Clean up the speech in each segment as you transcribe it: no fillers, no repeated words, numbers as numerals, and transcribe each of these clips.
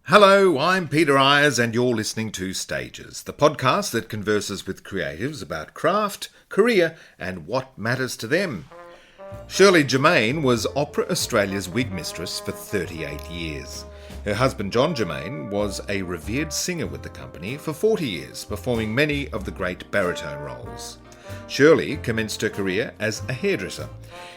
Hello, I'm Peter Ayres and you're listening to Stages, the podcast that converses with creatives about craft, career and what matters to them. Shirley Germain was Opera Australia's Wig Mistress for 38 years. Her husband John Germain was a revered singer with the company for 40 years, performing many of the great baritone roles. Shirley commenced her career as a hairdresser.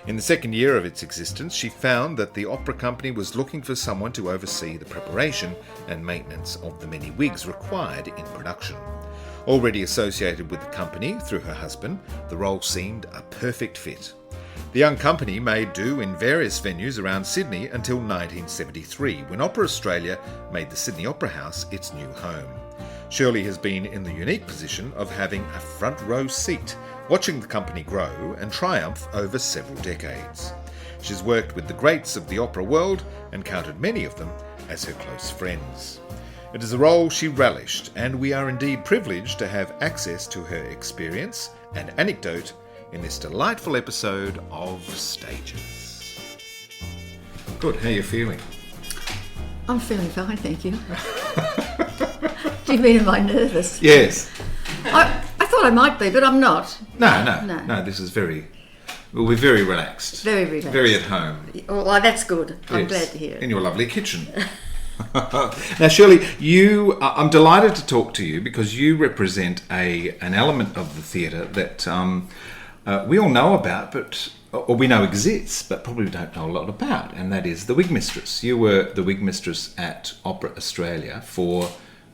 In the second year of its existence, she found that the opera company was looking for someone to oversee the preparation and maintenance of the many wigs required in production. Already associated with the company through her husband, the role seemed a perfect fit. The young company made do in various venues around Sydney until 1973, when Opera Australia made the Sydney Opera House its new home. Shirley has been in the unique position of having a front row seat, watching the company grow and triumph over several decades. She's worked with the greats of the opera world and counted many of them as her close friends. It is a role she relished, and we are indeed privileged to have access to her experience and anecdote in this delightful episode of Stages. Good, how are you feeling? I'm feeling fine, thank you. Do you mean am I nervous? Yes. I thought I might be, but I'm not. No, this is we're very relaxed. Very relaxed. Very at home. Oh, well, that's good. I'm glad to hear it. In your lovely kitchen. Now, Shirley, I'm delighted to talk to you because you represent an element of the theatre that we all know about, or we know exists, but probably don't know a lot about, and that is the Wig Mistress. You were the Wig Mistress at Opera Australia for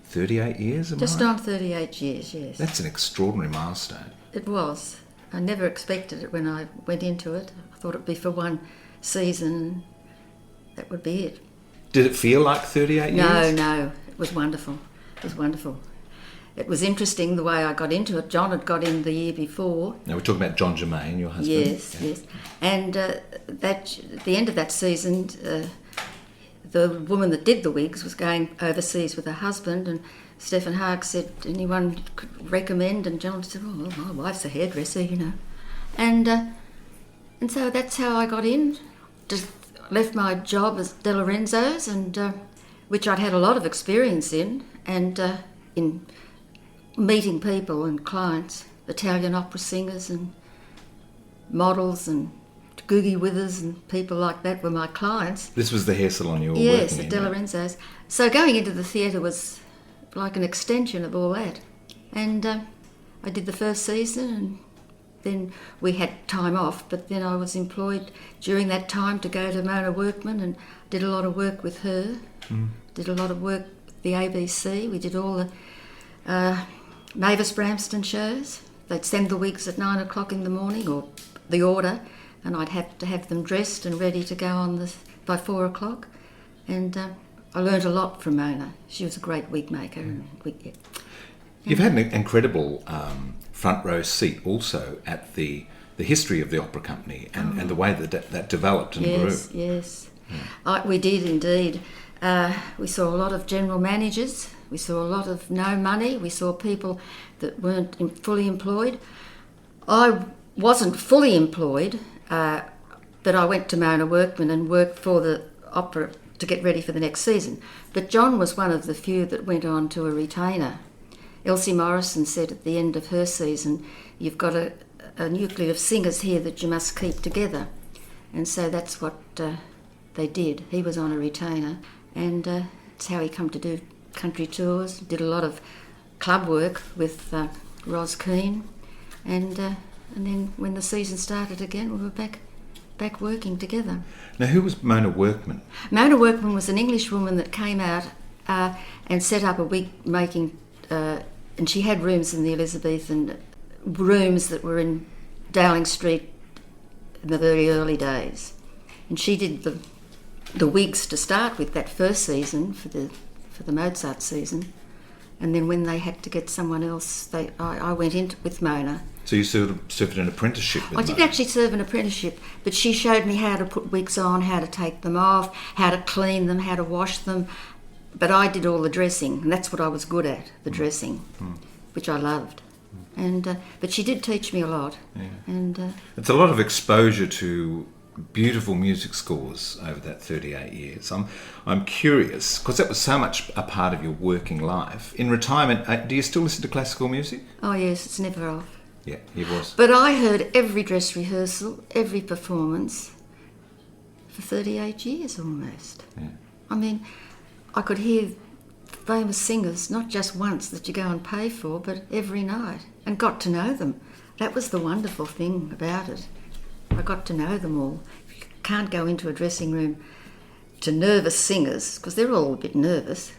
38 years, Just on 38 years, yes. That's an extraordinary milestone. It was. I never expected it when I went into it. I thought it'd be for one season. That would be it. Did it feel like 38 years? No. It was wonderful. It was interesting the way I got into it. John had got in the year before. Now we're talking about John Germain, your husband. Yes. And at the end of that season, the woman that did the wigs was going overseas with her husband, and Stephen Haag said, anyone could recommend? And John said, oh, well, my wife's a hairdresser, you know. And so that's how I got in. Just left my job as De Lorenzo's, and which I'd had a lot of experience in, and in meeting people and clients, Italian opera singers and models and Googie Withers and people like that were my clients. This was the hair salon you were working in? Yes, at De Lorenzo's. So going into the theatre was like an extension of all that. And I did the first season, and then we had time off, but then I was employed during that time to go to Mona Workman and did a lot of work with her, did a lot of work with the ABC. We did all the Mavis Bramston shows. They'd send the wigs at 9 o'clock in the morning, or the order, and I'd have to have them dressed and ready to go on by 4 o'clock. And I learned a lot from Mona. She was a great wig maker. You've had an incredible front row seat also at the history of the opera company and the way that developed and grew. Yes. We did indeed. We saw a lot of general managers. We saw a lot of no money. We saw people that weren't fully employed. I wasn't fully employed, but I went to Mona Workman and worked for the opera to get ready for the next season. But John was one of the few that went on to a retainer. Elsie Morrison said at the end of her season, you've got a nucleus of singers here that you must keep together. And so that's what they did. He was on a retainer, and that's how he come to do country tours. Did a lot of club work with Ros Keane, and then when the season started again, we were back working together. Now, who was Mona Workman? Mona Workman was an English woman that came out and set up a wig making, and she had rooms in the Elizabethan, rooms that were in Dowling Street in the very early days. And she did the wigs to start with that first season for the Mozart season, and then when they had to get someone else, I went in with Mona. So you served an apprenticeship with I didn't actually serve an apprenticeship, but she showed me how to put wigs on, how to take them off, how to clean them, how to wash them. But I did all the dressing, and that's what I was good at, the dressing, which I loved. And but she did teach me a lot. Yeah. And it's a lot of exposure to beautiful music scores over that 38 years. I'm curious, because that was so much a part of your working life. In retirement, do you still listen to classical music? Oh yes, it's never off. Yeah, it was. But I heard every dress rehearsal, every performance for 38 years almost. Yeah. I mean, I could hear famous singers, not just once that you go and pay for, but every night, and got to know them. That was the wonderful thing about it. I got to know them all. You can't go into a dressing room to nervous singers, because they're all a bit nervous,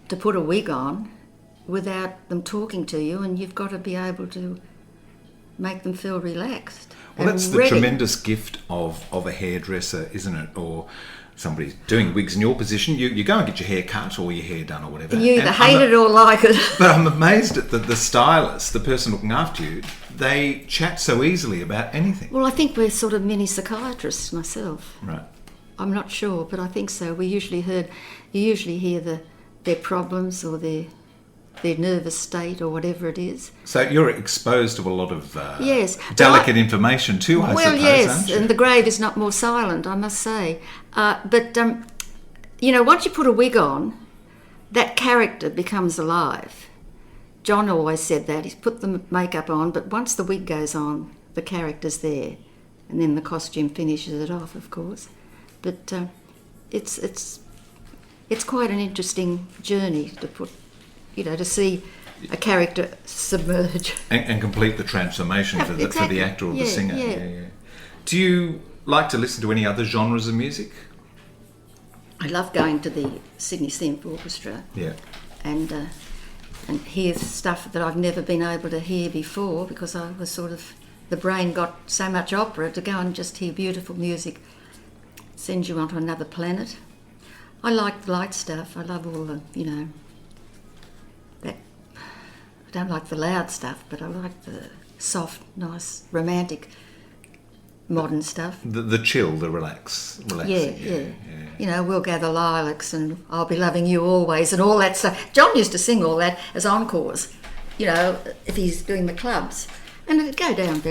to put a wig on without them talking to you, and you've got to be able to make them feel relaxed. Well, and that's the ready. tremendous gift of a hairdresser, isn't it? Or somebody doing wigs in your position. You go and get your hair cut or your hair done or whatever. You either And hate it or like it. But I'm amazed at the stylist, the person looking after you. They chat so easily about anything. Well, I think we're sort of mini psychiatrists myself. Right. I'm not sure, but I think so. You usually hear their problems or their nervous state or whatever it is. So you're exposed to a lot of Yes. delicate information too, I Well, suppose, yes, aren't you? and the grave is not more silent, I must say. But once you put a wig on, that character becomes alive. John always said that. He's put the makeup on, but once the wig goes on, the character's there. And then the costume finishes it off, of course. But it's quite an interesting journey to see a character submerge. And complete the transformation for the actor or the singer. Yeah. Do you like to listen to any other genres of music? I love going to the Sydney Symphony Orchestra. Yeah. And hear stuff that I've never been able to hear before, because I was the brain got so much opera, to go and just hear beautiful music sends you onto another planet. I like the light stuff. I love all the, that. I don't like the loud stuff, but I like the soft, nice, romantic, modern stuff. The chill, the relaxing. Yeah. We'll gather lilacs and I'll be loving you always and all that stuff. John used to sing all that as encores, if he's doing the clubs. And it'd go down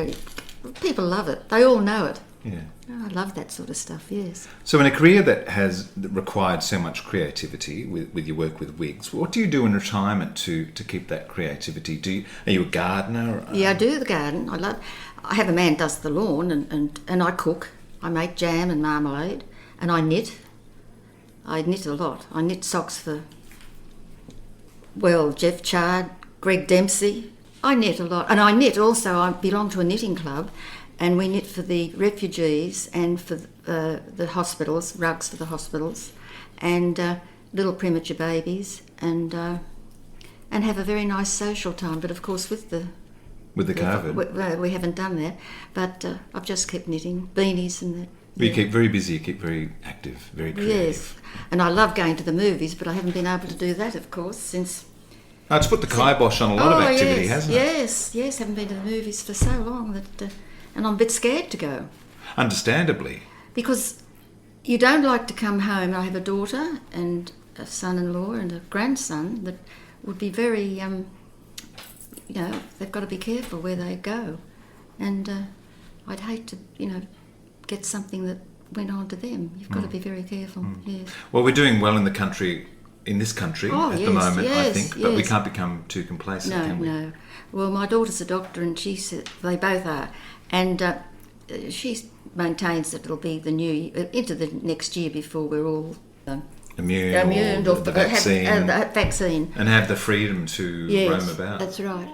people love it. They all know it. Yeah. Oh, I love that sort of stuff, yes. So in a career that has required so much creativity with your work with wigs, what do you do in retirement to keep that creativity? Are you a gardener? Yeah, I do the garden. I have a man does the lawn and I cook. I make jam and marmalade and I knit. I knit a lot. I knit socks for, Jeff Chard, Greg Dempsey. I knit a lot. And I knit also, I belong to a knitting club, and we knit for the refugees and for the hospitals, rugs for the hospitals, and little premature babies, and have a very nice social time. But of course with the COVID, we haven't done that. But I've just kept knitting, beanies and that. You keep very busy, you keep very active, very creative. Yes, and I love going to the movies, but I haven't been able to do that, of course, since... It's put the kibosh on a lot of activity, hasn't it? Yes, haven't been to the movies for so long that... and I'm a bit scared to go. Understandably. Because you don't like to come home. I have a daughter and a son-in-law and a grandson that would be very, they've got to be careful where they go. And I'd hate to, get something that went on to them. You've got to be very careful, yes. Well, we're doing well in this country at the moment, I think, but we can't become too complacent, can we? No. Well, my daughter's a doctor and she said, they both are, and she maintains that it'll be into the next year before we're all immune or the vaccine. The vaccine. And have the freedom to roam about. That's right.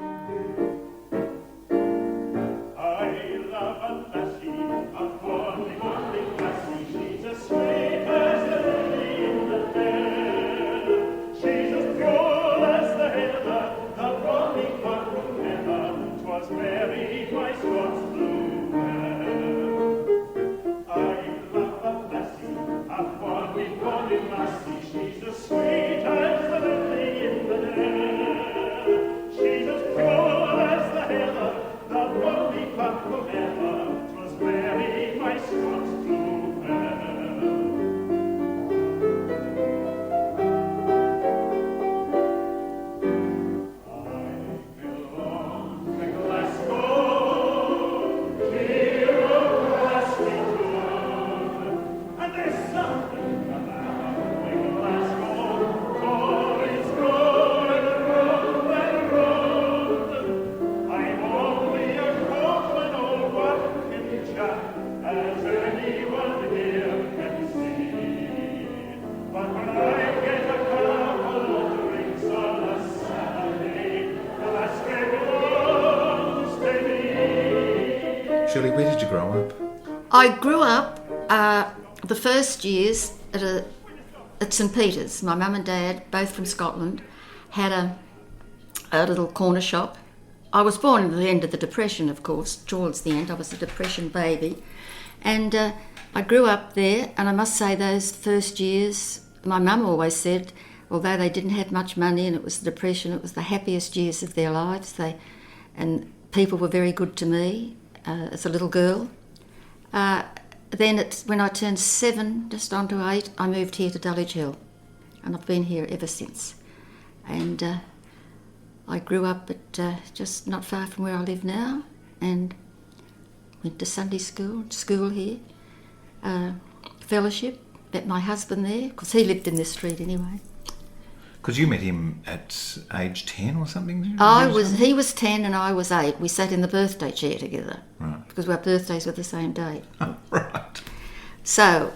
She's as sweet as the lily in the dale. She's as pure Shirley, where did you grow up? I grew up the first years at St Peter's. My mum and dad, both from Scotland, had a little corner shop. I was born at the end of the Depression, of course. Towards the end, I was a Depression baby. And I grew up there, and I must say those first years, my mum always said, although they didn't have much money and it was the Depression, it was the happiest years of their lives. And people were very good to me as a little girl. Then when I turned 7, just on to 8, I moved here to Dulwich Hill, and I've been here ever since. And I grew up at just not far from where I live now, and went to Sunday school here, fellowship, met my husband there, because he lived in this street anyway. Because you met him at age 10 or something? He was 10 and I was 8. We sat in the birthday chair together. Right. Because our birthdays were the same date. Oh, right. So,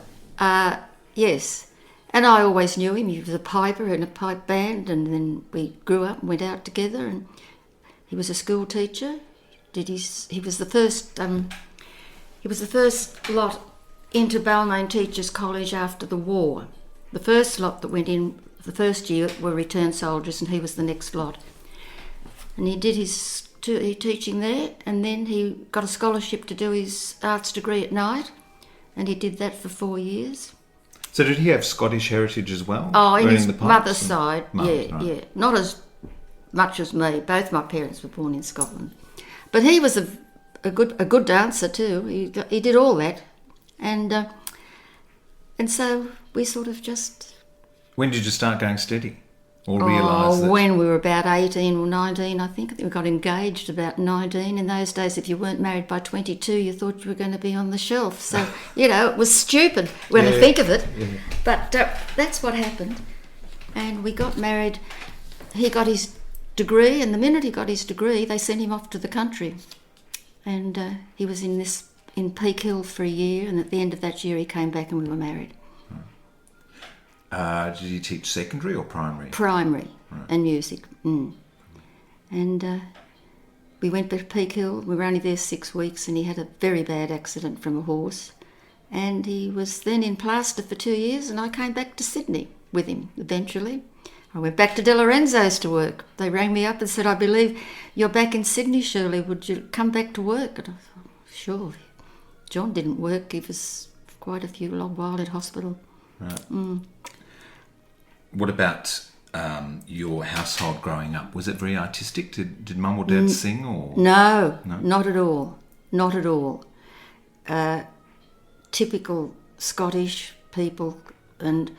yes. And I always knew him. He was a piper in a pipe band, and then we grew up and went out together, and he was a school teacher. He was the first lot into Balmain Teachers College after the war. The first lot that went in the first year were returned soldiers, and he was the next lot. And he did his teaching there, and then he got a scholarship to do his arts degree at night, and he did that for 4 years. So did he have Scottish heritage as well? Oh, in his mother's side, right. Yeah. Not as much as me. Both my parents were born in Scotland. But he was a good dancer too. He did all that. And so we sort of just... When did you start going steady? Or realise that? When we were about 18 or 19, I think. We got engaged about 19. In those days, if you weren't married by 22, you thought you were going to be on the shelf. So, it was stupid when I think of it. Yeah. But that's what happened. And we got married. He got his degree, and the minute he got his degree, they sent him off to the country. And he was in Peak Hill for a year, and at the end of that year, he came back and we were married. Did he teach secondary or primary? Primary, right. And music. And we went to Peak Hill. We were only there 6 weeks, and he had a very bad accident from a horse. And he was then in plaster for 2 years, and I came back to Sydney with him eventually. I went back to De Lorenzo's to work. They rang me up and said, I believe you're back in Sydney, Shirley. Would you come back to work? And I thought, sure. John didn't work. He was quite a long while in hospital. Right. What about your household growing up? Was it very artistic? Did mum or dad sing? Or No, not at all. Not at all. Typical Scottish people, and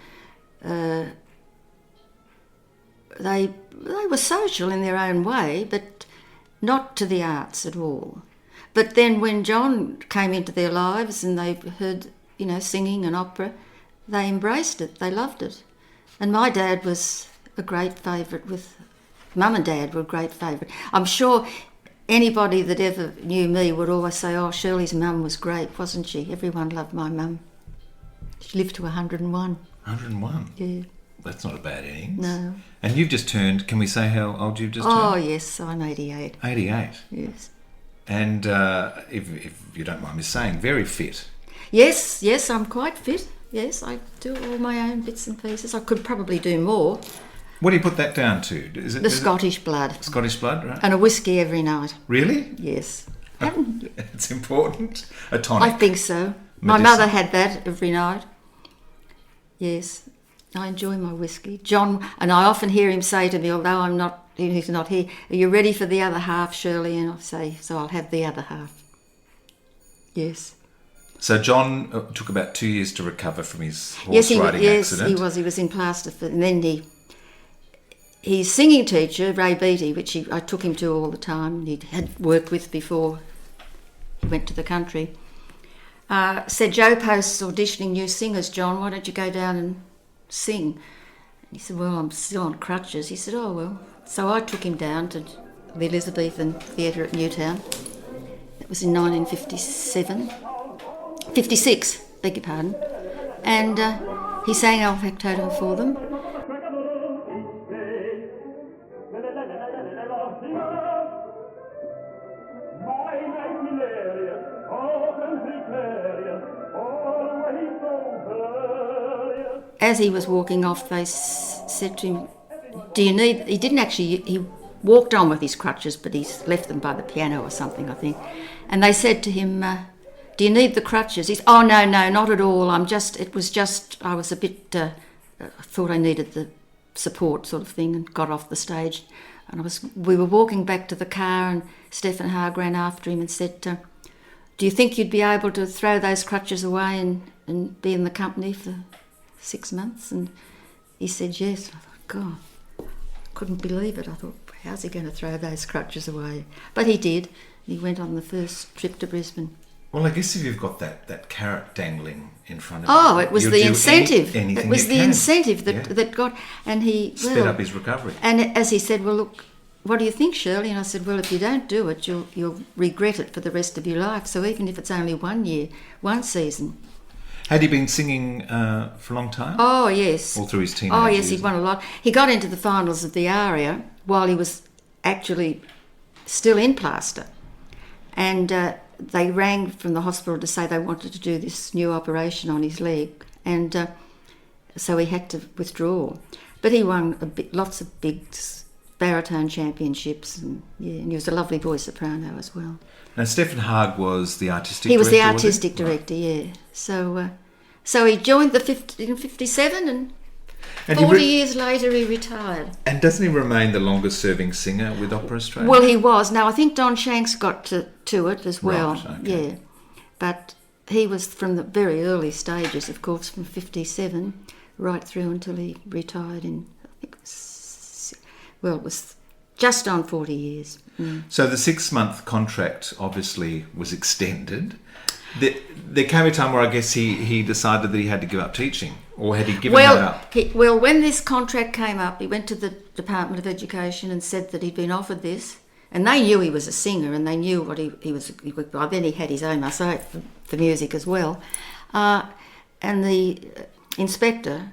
they were social in their own way, but not to the arts at all. But then when John came into their lives and they heard, singing and opera, they embraced it. They loved it. And my dad was a great favourite with... Mum and Dad were a great favourite. I'm sure anybody that ever knew me would always say, oh, Shirley's mum was great, wasn't she? Everyone loved my mum. She lived to 101. 101? Yeah. That's not a bad innings. No. And you've just turned... Can we say how old you've just turned? Oh, yes, I'm 88. 88? Yes. And if you don't mind me saying, very fit. Yes, I'm quite fit. Yes, I do all my own bits and pieces. I could probably do more. What do you put that down to? Is it Scottish blood. Scottish blood, right? And a whiskey every night. Really? Yes. It's important. A tonic. I think so. My mother had that every night. Yes. I enjoy my whiskey. John, and I often hear him say to me, although he's not here, are you ready for the other half, Shirley? And I say, so I'll have the other half. Yes. So John took about 2 years to recover from his horse riding accident. Yes, he was in plaster. And then his singing teacher, Ray Beattie, which I took him to all the time, he had worked with before he went to the country, said, Joe Post's auditioning new singers, John, why don't you go down and sing? And he said, well, I'm still on crutches. He said, oh, well. So I took him down to the Elizabethan Theatre at Newtown. That was in 1956, beg your pardon. And he sang Al Factotum for them. As he was walking off, they said to him, "Do you need..." He didn't actually... He walked on with his crutches, but he's left them by the piano or something, I think. And they said to him, "Do you need the crutches?" He's, "Oh, no, not at all. I was a bit... thought I needed the support sort of thing," and got off the stage. And we were walking back to the car, and Stephen Haag ran after him and said, "Do you think you'd be able to throw those crutches away and be in the company for 6 months?" And he said yes. I thought, God, couldn't believe it. I thought, how's he going to throw those crutches away? But he did. He went on the first trip to Brisbane. Well, I guess if you've got that carrot dangling in front of you... Oh, it was the incentive. Anything it was the incentive yeah. that got... And he... Sped up his recovery. And as he said, "Well, look, what do you think, Shirley?" And I said, "Well, if you don't do it, you'll regret it for the rest of your life. So even if it's only 1 year, 1 season..." Had he been singing for a long time? Oh, yes. All through his teenage Oh, yes, years? he'd won a lot. He got into the finals of the ARIA while he was actually still in plaster. And they rang from the hospital to say they wanted to do this new operation on his leg. And so he had to withdraw. But he won lots of big baritone championships. And he was a lovely voice soprano as well. Now, Stephen Haag was the artistic director? He was the artistic director, yeah. So he joined in 57 and 40 years later he retired. And doesn't he remain the longest serving singer with Opera Australia? Well, he was. Now, I think Don Shanks got to it as well. Right, okay. Yeah. But he was from the very early stages, of course, from 57 right through until he retired in, I think, it was just on 40 years. Mm. So the 6-month contract obviously was extended. There came a time where I guess he decided that he had to give up teaching, or had he given that up? When this contract came up, he went to the Department of Education and said that he'd been offered this, and they knew he was a singer, and they knew what he was. By then he had his own mosaic for music as well, and the inspector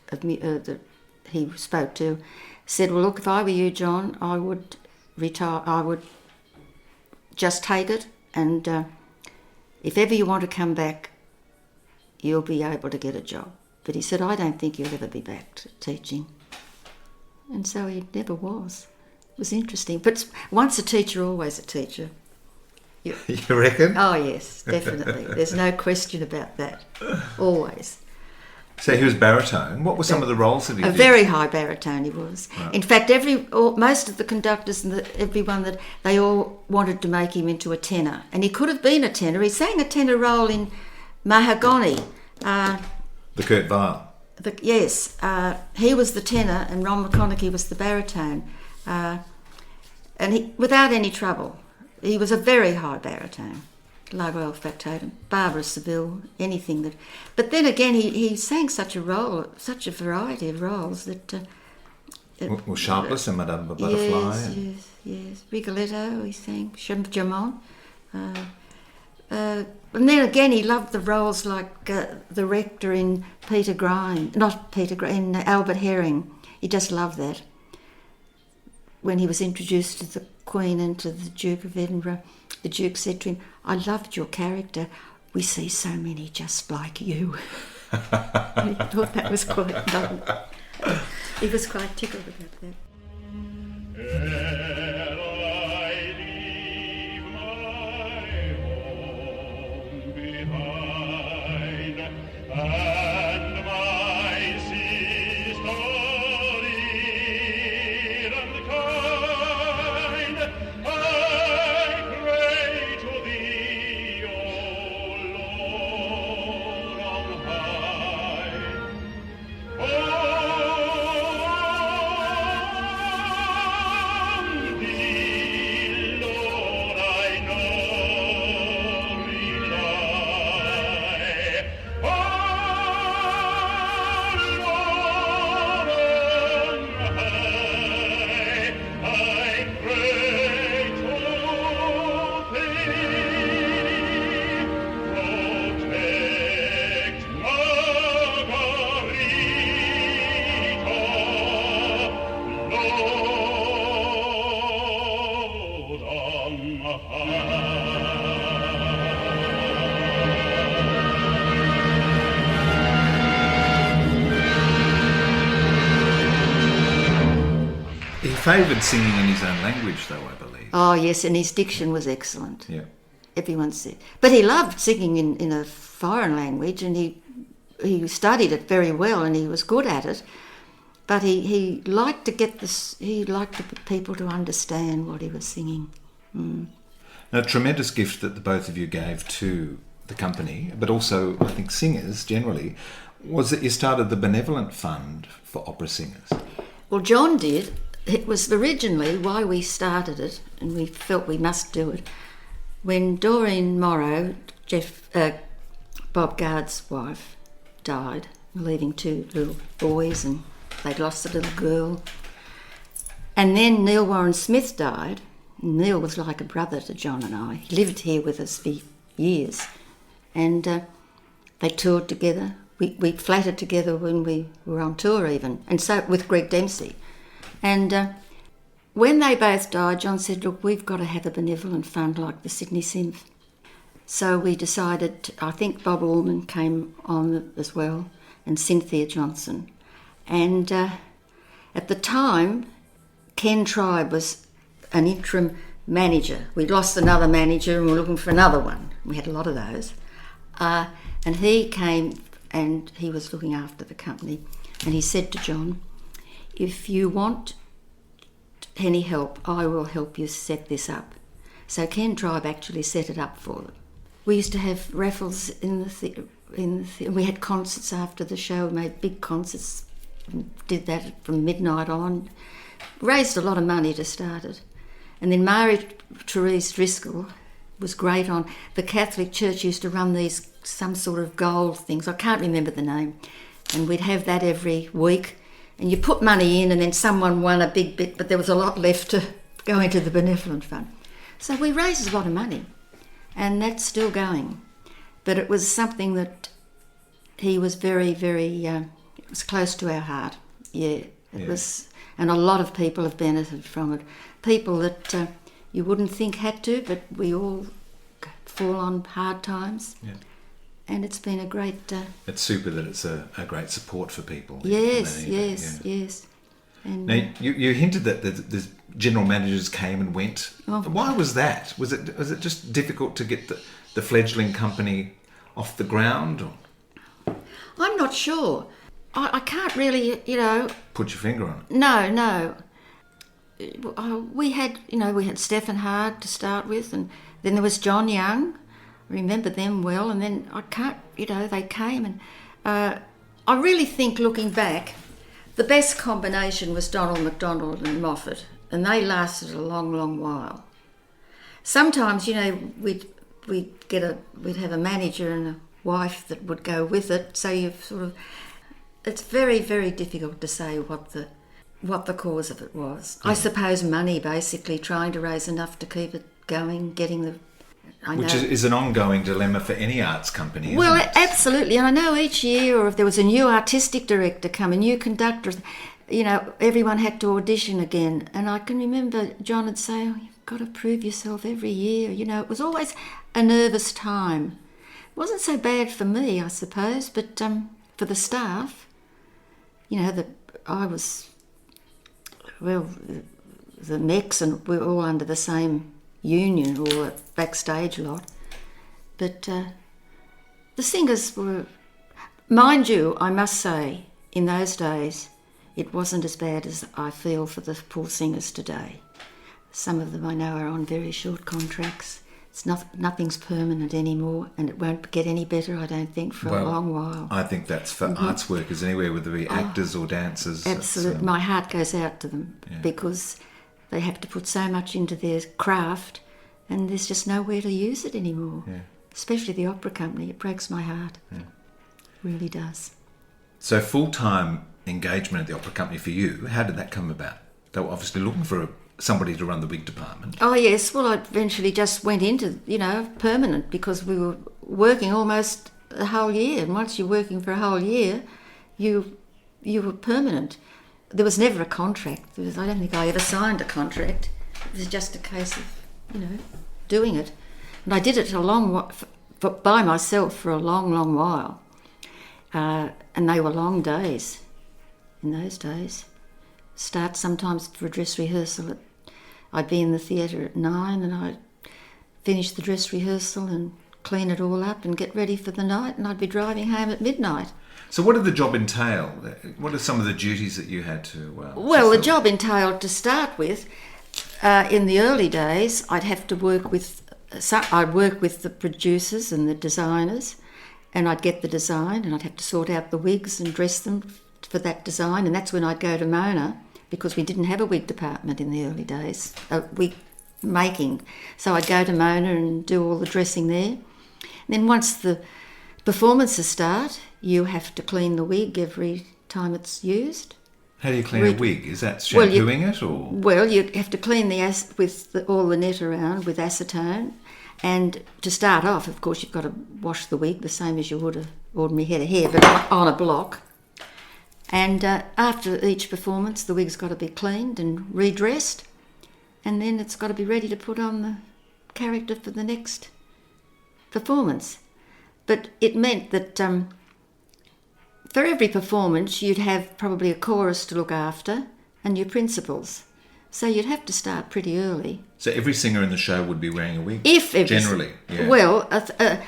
that he spoke to said, "Well, look, if I were you, John, I would retire. I would just take it, and if ever you want to come back, you'll be able to get a job." But he said, "I don't think you'll ever be back to teaching." And so he never was. It was interesting. But once a teacher, always a teacher. You reckon? Oh, yes, definitely. There's no question about that. Always. So he was baritone. What were some of the roles that he did? A very high baritone he was. Right. In fact, most of the conductors and everyone that they all wanted to make him into a tenor, and he could have been a tenor. He sang a tenor role in Mahagoni. The Kurt Weill. Yes, he was the tenor, and Ron McConaughey was the baritone, and he, without any trouble, he was a very high baritone. Largo Factotum, Barbara Seville, anything that... But then again, he sang such a variety of roles that... Well, Sharpless and Madame Butterfly. Yes. Rigoletto, he sang, Germain. And then again, he loved the roles like the rector in in Albert Herring. He just loved that. When he was introduced to the Queen and to the Duke of Edinburgh, the Duke said to him, "I loved your character. We see so many just like you." And he thought that was quite lovely. He was quite tickled about that. favoured singing in his own language, though, I believe. Oh, yes, and his diction was excellent. Yeah. Everyone said. But he loved singing in a foreign language, and he studied it very well, and he was good at it. But he liked to get this. He liked people to understand what he was singing. Mm. Now, a tremendous gift that the both of you gave to the company, but also, I think, singers generally, was that you started the benevolent fund for opera singers. Well, John did. It was originally why we started it, and we felt we must do it. When Doreen Morrow, Bob Gard's wife, died, leaving 2 little boys, and they'd lost a little girl. And then Neil Warren Smith died. Neil was like a brother to John and I. He lived here with us for years. And they toured together. We flattered together when we were on tour even, and so with Greg Dempsey. And when they both died, John said, look, we've got to have a benevolent fund like the Sydney Symphs. So we decided, I think Bob Allman came on as well, and Cynthia Johnson. And at the time, Ken Tribe was an interim manager. We'd lost another manager and we were looking for another one. We had a lot of those. And he came and he was looking after the company. And he said to John, if you want any help, I will help you set this up. So Ken Tribe actually set it up for them. We used to have raffles in the theatre. We had concerts after the show, made big concerts, did that from midnight on. Raised a lot of money to start it. And then Mary Therese Driscoll was great on. The Catholic Church used to run these, some sort of gold things, I can't remember the name, and we'd have that every week. And you put money in and then someone won a big bit, but there was a lot left to go into the benevolent fund. So we raised a lot of money, and that's still going. But it was something that he was very, very, it was close to our heart. Yeah, it was, and a lot of people have benefited from it. People that you wouldn't think had to, but we all fall on hard times. Yeah. And it's been a great... it's super that it's a great support for people. Yes. And, now, you hinted that the general managers came and went. Oh. Why was that? Was it just difficult to get the fledgling company off the ground? Or? I'm not sure. I can't really, put your finger on it. No. We had Stephen Hard to start with, and then there was John Young. I remember them well, and then they came, and I really think, looking back, the best combination was Donald MacDonald and Moffat, and they lasted a long, long while. Sometimes, we'd have a manager and a wife that would go with it, so you sort of, it's very, very difficult to say what the cause of it was. Yeah. I suppose money, basically, trying to raise enough to keep it going, getting the... Which is an ongoing dilemma for any arts company, well, isn't it? Absolutely. And I know each year, or if there was a new artistic director come, a new conductor, everyone had to audition again. And I can remember John would say, you've got to prove yourself every year. It was always a nervous time. It wasn't so bad for me, I suppose, but for the staff, the mechs, and we were all under the same union or backstage lot, but the singers were, mind you, I must say, in those days it wasn't as bad as I feel for the poor singers today. Some of them I know are on very short contracts. Nothing's permanent anymore, and it won't get any better, I don't think, for a long while. I think that's for arts workers anywhere, whether they be actors or dancers. Absolutely. My heart goes out to them because they have to put so much into their craft, and there's just nowhere to use it anymore. Yeah. Especially the opera company. It breaks my heart. Yeah. It really does. So full-time engagement at the opera company for you, how did that come about? They were obviously looking for somebody to run the wig department. Oh, yes. Well, I eventually just went into, permanent, because we were working almost a whole year. And once you're working for a whole year, you were permanent. There was never a contract. I don't think I ever signed a contract. It was just a case of, doing it. And I did it by myself for a long, long while. And they were long days in those days. start sometimes for a dress rehearsal. I'd be in the theatre at 9 and I'd finish the dress rehearsal and clean it all up and get ready for the night, and I'd be driving home at midnight. So what did the job entail? What are some of the duties that you had to Well, the fulfill? job entailed, to start with, in the early days, I'd have to work with... I'd work with the producers and the designers, and I'd get the design, and I'd have to sort out the wigs and dress them for that design, and that's when I'd go to Mona, because we didn't have a wig department in the early days, wig making. So I'd go to Mona and do all the dressing there. And then once the performances start, you have to clean the wig every time it's used. How do you clean a wig? Is that shampooing it, or...? Well, you have to clean all the net around with acetone. And to start off, of course, you've got to wash the wig the same as you would an ordinary head of hair, but on a block. And after each performance, the wig's got to be cleaned and redressed, and then it's got to be ready to put on the character for the next performance. But it meant that for every performance, you'd have probably a chorus to look after and your principals. So you'd have to start pretty early. So every singer in the show would be wearing a wig? Generally, yeah. Well,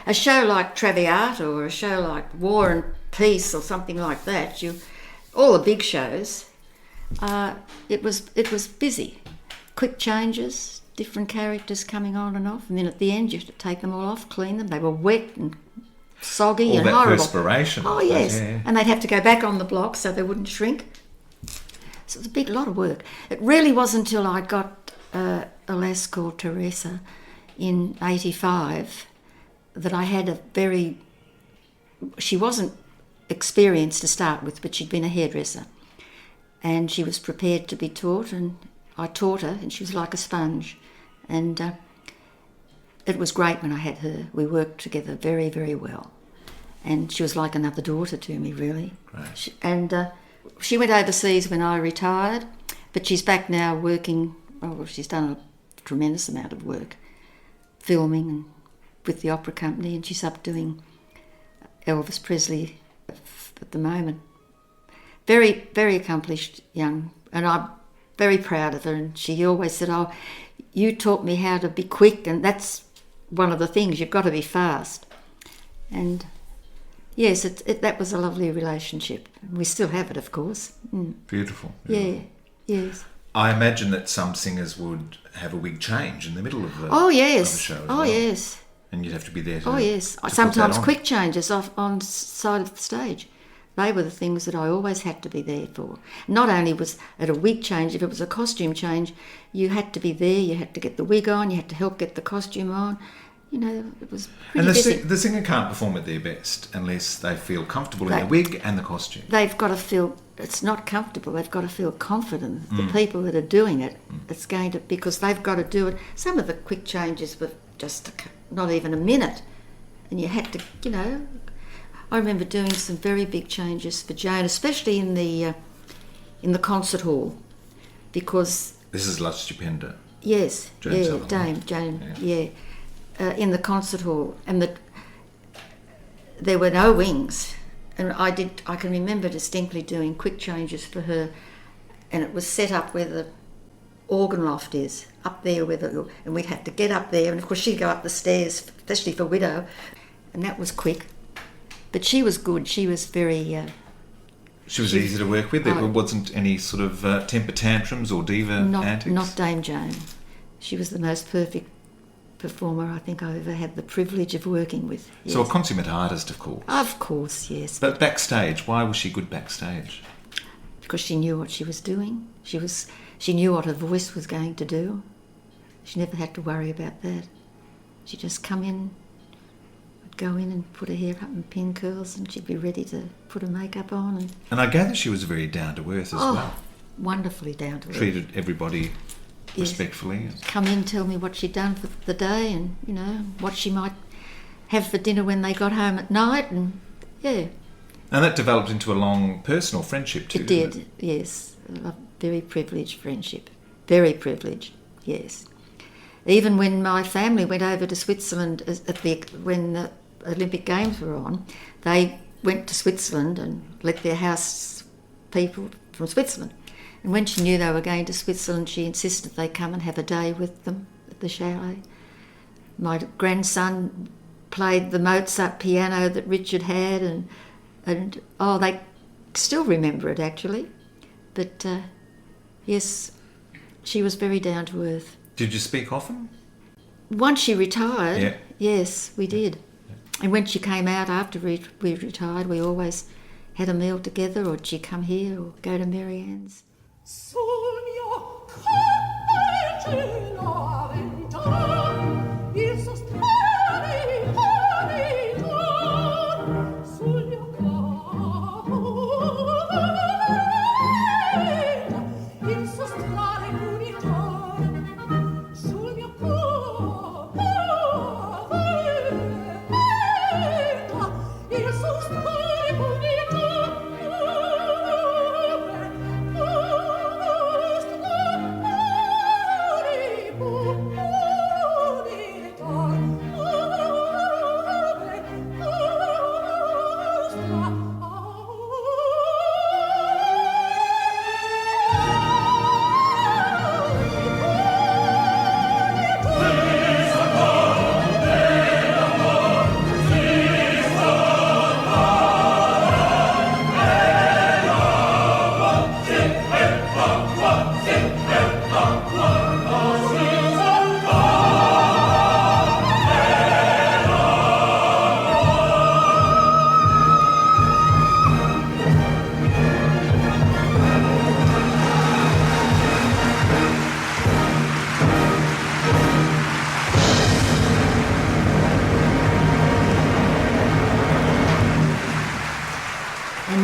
a show like Traviata or a show like War and Peace or something like that, all the big shows, it was busy. Quick changes, different characters coming on and off, and then at the end you had to take them all off, clean them. They were wet and soggy all and that horrible. perspiration. Oh yes, yeah. And they'd have to go back on the block so they wouldn't shrink. So it was a big lot of work. It really wasn't until I got a lass called Teresa in 85 that I had she wasn't experienced to start with, but she'd been a hairdresser. And she was prepared to be taught, and I taught her, and she was like a sponge. And it was great when I had her. We worked together very, very well. And she was like another daughter to me, really. Right. She went overseas when I retired, but she's back now working. Oh, she's done a tremendous amount of work, filming and with the opera company, and she's up doing Elvis Presley at the moment. Very, very accomplished young, and I'm very proud of her. And she always said, "Oh, you taught me how to be quick," and that's one of the things, you've got to be fast. And yes, that was a lovely relationship. We still have it, of course. Mm. Beautiful. Yeah, yes. I imagine that some singers would have a wig change in the middle of the, oh, yes. of the show as oh, well. yes. And you'd have to be there to Oh, yes. to put Sometimes that on. quick changes on side of the stage. They were the things that I always had to be there for. Not only was it a wig change, if it was a costume change, you had to be there, you had to get the wig on, you had to help get the costume on. You know, it was pretty And busy. the singer can't perform at their best unless they feel comfortable in the wig and the costume. They've got to feel it's not comfortable. They've got to feel confident. The people that are doing it, it's going to, because they've got to do it. Some of the quick changes were just not even a minute, and you had to, you know. I remember doing some very big changes for Jane, especially in the concert hall, because This is La Stupenda. yes, Jane yeah, Sullivan. Jane, yeah. In the concert hall, and there were no wings, and I can remember distinctly doing quick changes for her, and it was set up where the organ loft is, up there and we'd have to get up there, and of course she'd go up the stairs, especially for Widow, and that was quick. But she was good. She was very. She was easy to work with. There wasn't any sort of temper tantrums or diva antics. Not Dame Jane. She was the most perfect performer I think I've ever had the privilege of working with. Yes. So a consummate artist, of course. Of course, yes. But backstage, why was she good backstage? Because she knew what she was doing. She knew what her voice was going to do. She never had to worry about that. She'd just come in, go in and put her hair up in pin curls, and she'd be ready to put her makeup on. And I gather she was very down to earth as well. Wonderfully down to earth. Treated everybody Yes. respectfully. Come in, tell me what she'd done for the day, and you know what she might have for dinner when they got home at night, and yeah. And that developed into a long personal friendship too. It did, yes. A very privileged friendship. Very privileged, yes. Even when my family went over to Switzerland when the Olympic Games were on, they went to Switzerland and let their house people from Switzerland. And when she knew they were going to Switzerland, she insisted they come and have a day with them at the chalet. My grandson played the Mozart piano that Richard had, and they still remember it actually. But yes, she was very down to earth. Did you speak often? Once she retired, yeah. Yes, we did. Yeah. And when she came out after we retired, we always had a meal together, or she'd come here or go to Mary Ann's.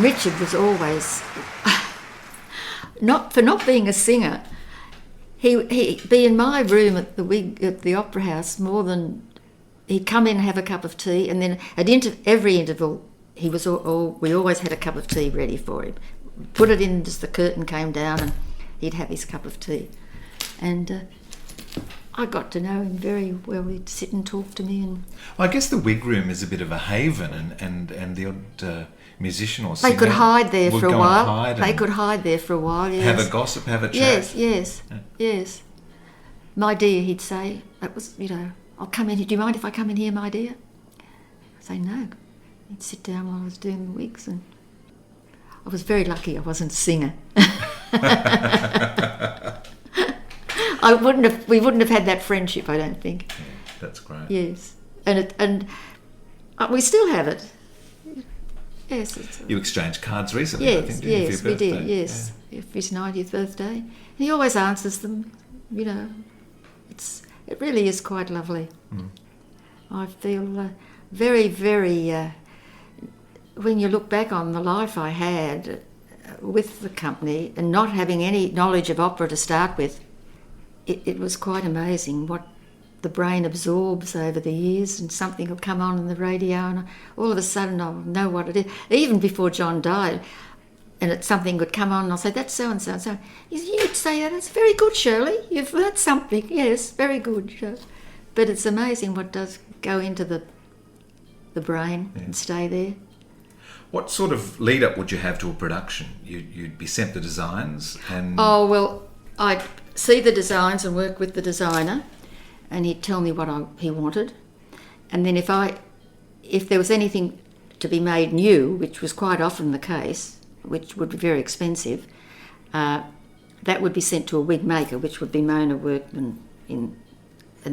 Richard was always, not being a singer, he'd be in my room at the Opera House more than, he'd come in and have a cup of tea, and then at every interval we always had a cup of tea ready for him. Put it in as the curtain came down and he'd have his cup of tea. And I got to know him very well. He'd sit and talk to me. And I guess the wig room is a bit of a haven, and the odd musician or singer they could hide there for a while. Yes. Have a gossip, have a chat. Yes. My dear, he'd say, that was, I'll come in here. Do you mind if I come in here, my dear? I'd say no. He'd sit down while I was doing the wigs, and I was very lucky I wasn't a singer. We wouldn't have had that friendship, I don't think. Yeah, that's great. Yes, and we still have it. Yes. You exchanged cards recently, yes, I think, didn't you, for your birthday? We did, yes. Yeah. For his 90th birthday. And he always answers them, It really is quite lovely. Mm. I feel very, very... when you look back on the life I had with the company and not having any knowledge of opera to start with, it was quite amazing what the brain absorbs over the years, and something will come on the radio and all of a sudden I'll know what it is. Even before John died, and something would come on and I'll say, that's so-and-so and so. You'd say, that's very good, Shirley. You've learnt something. Yes, very good. But it's amazing what does go into the brain and stay there. What sort of lead-up would you have to a production? You'd be sent the designs and... Oh, well, I'd see the designs and work with the designer, and he'd tell me what he wanted. And then if there was anything to be made new, which was quite often the case, which would be very expensive, that would be sent to a wig maker, which would be Mona Workman and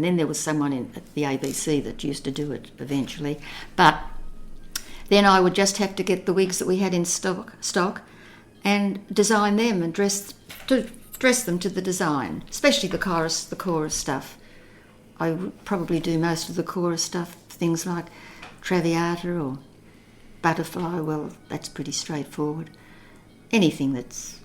then there was someone at the ABC that used to do it eventually. But then I would just have to get the wigs that we had in stock and design them and dress them to the design, especially the chorus stuff. I would probably do most of the chorus stuff, things like Traviata or Butterfly. Well, that's pretty straightforward. Anything that's...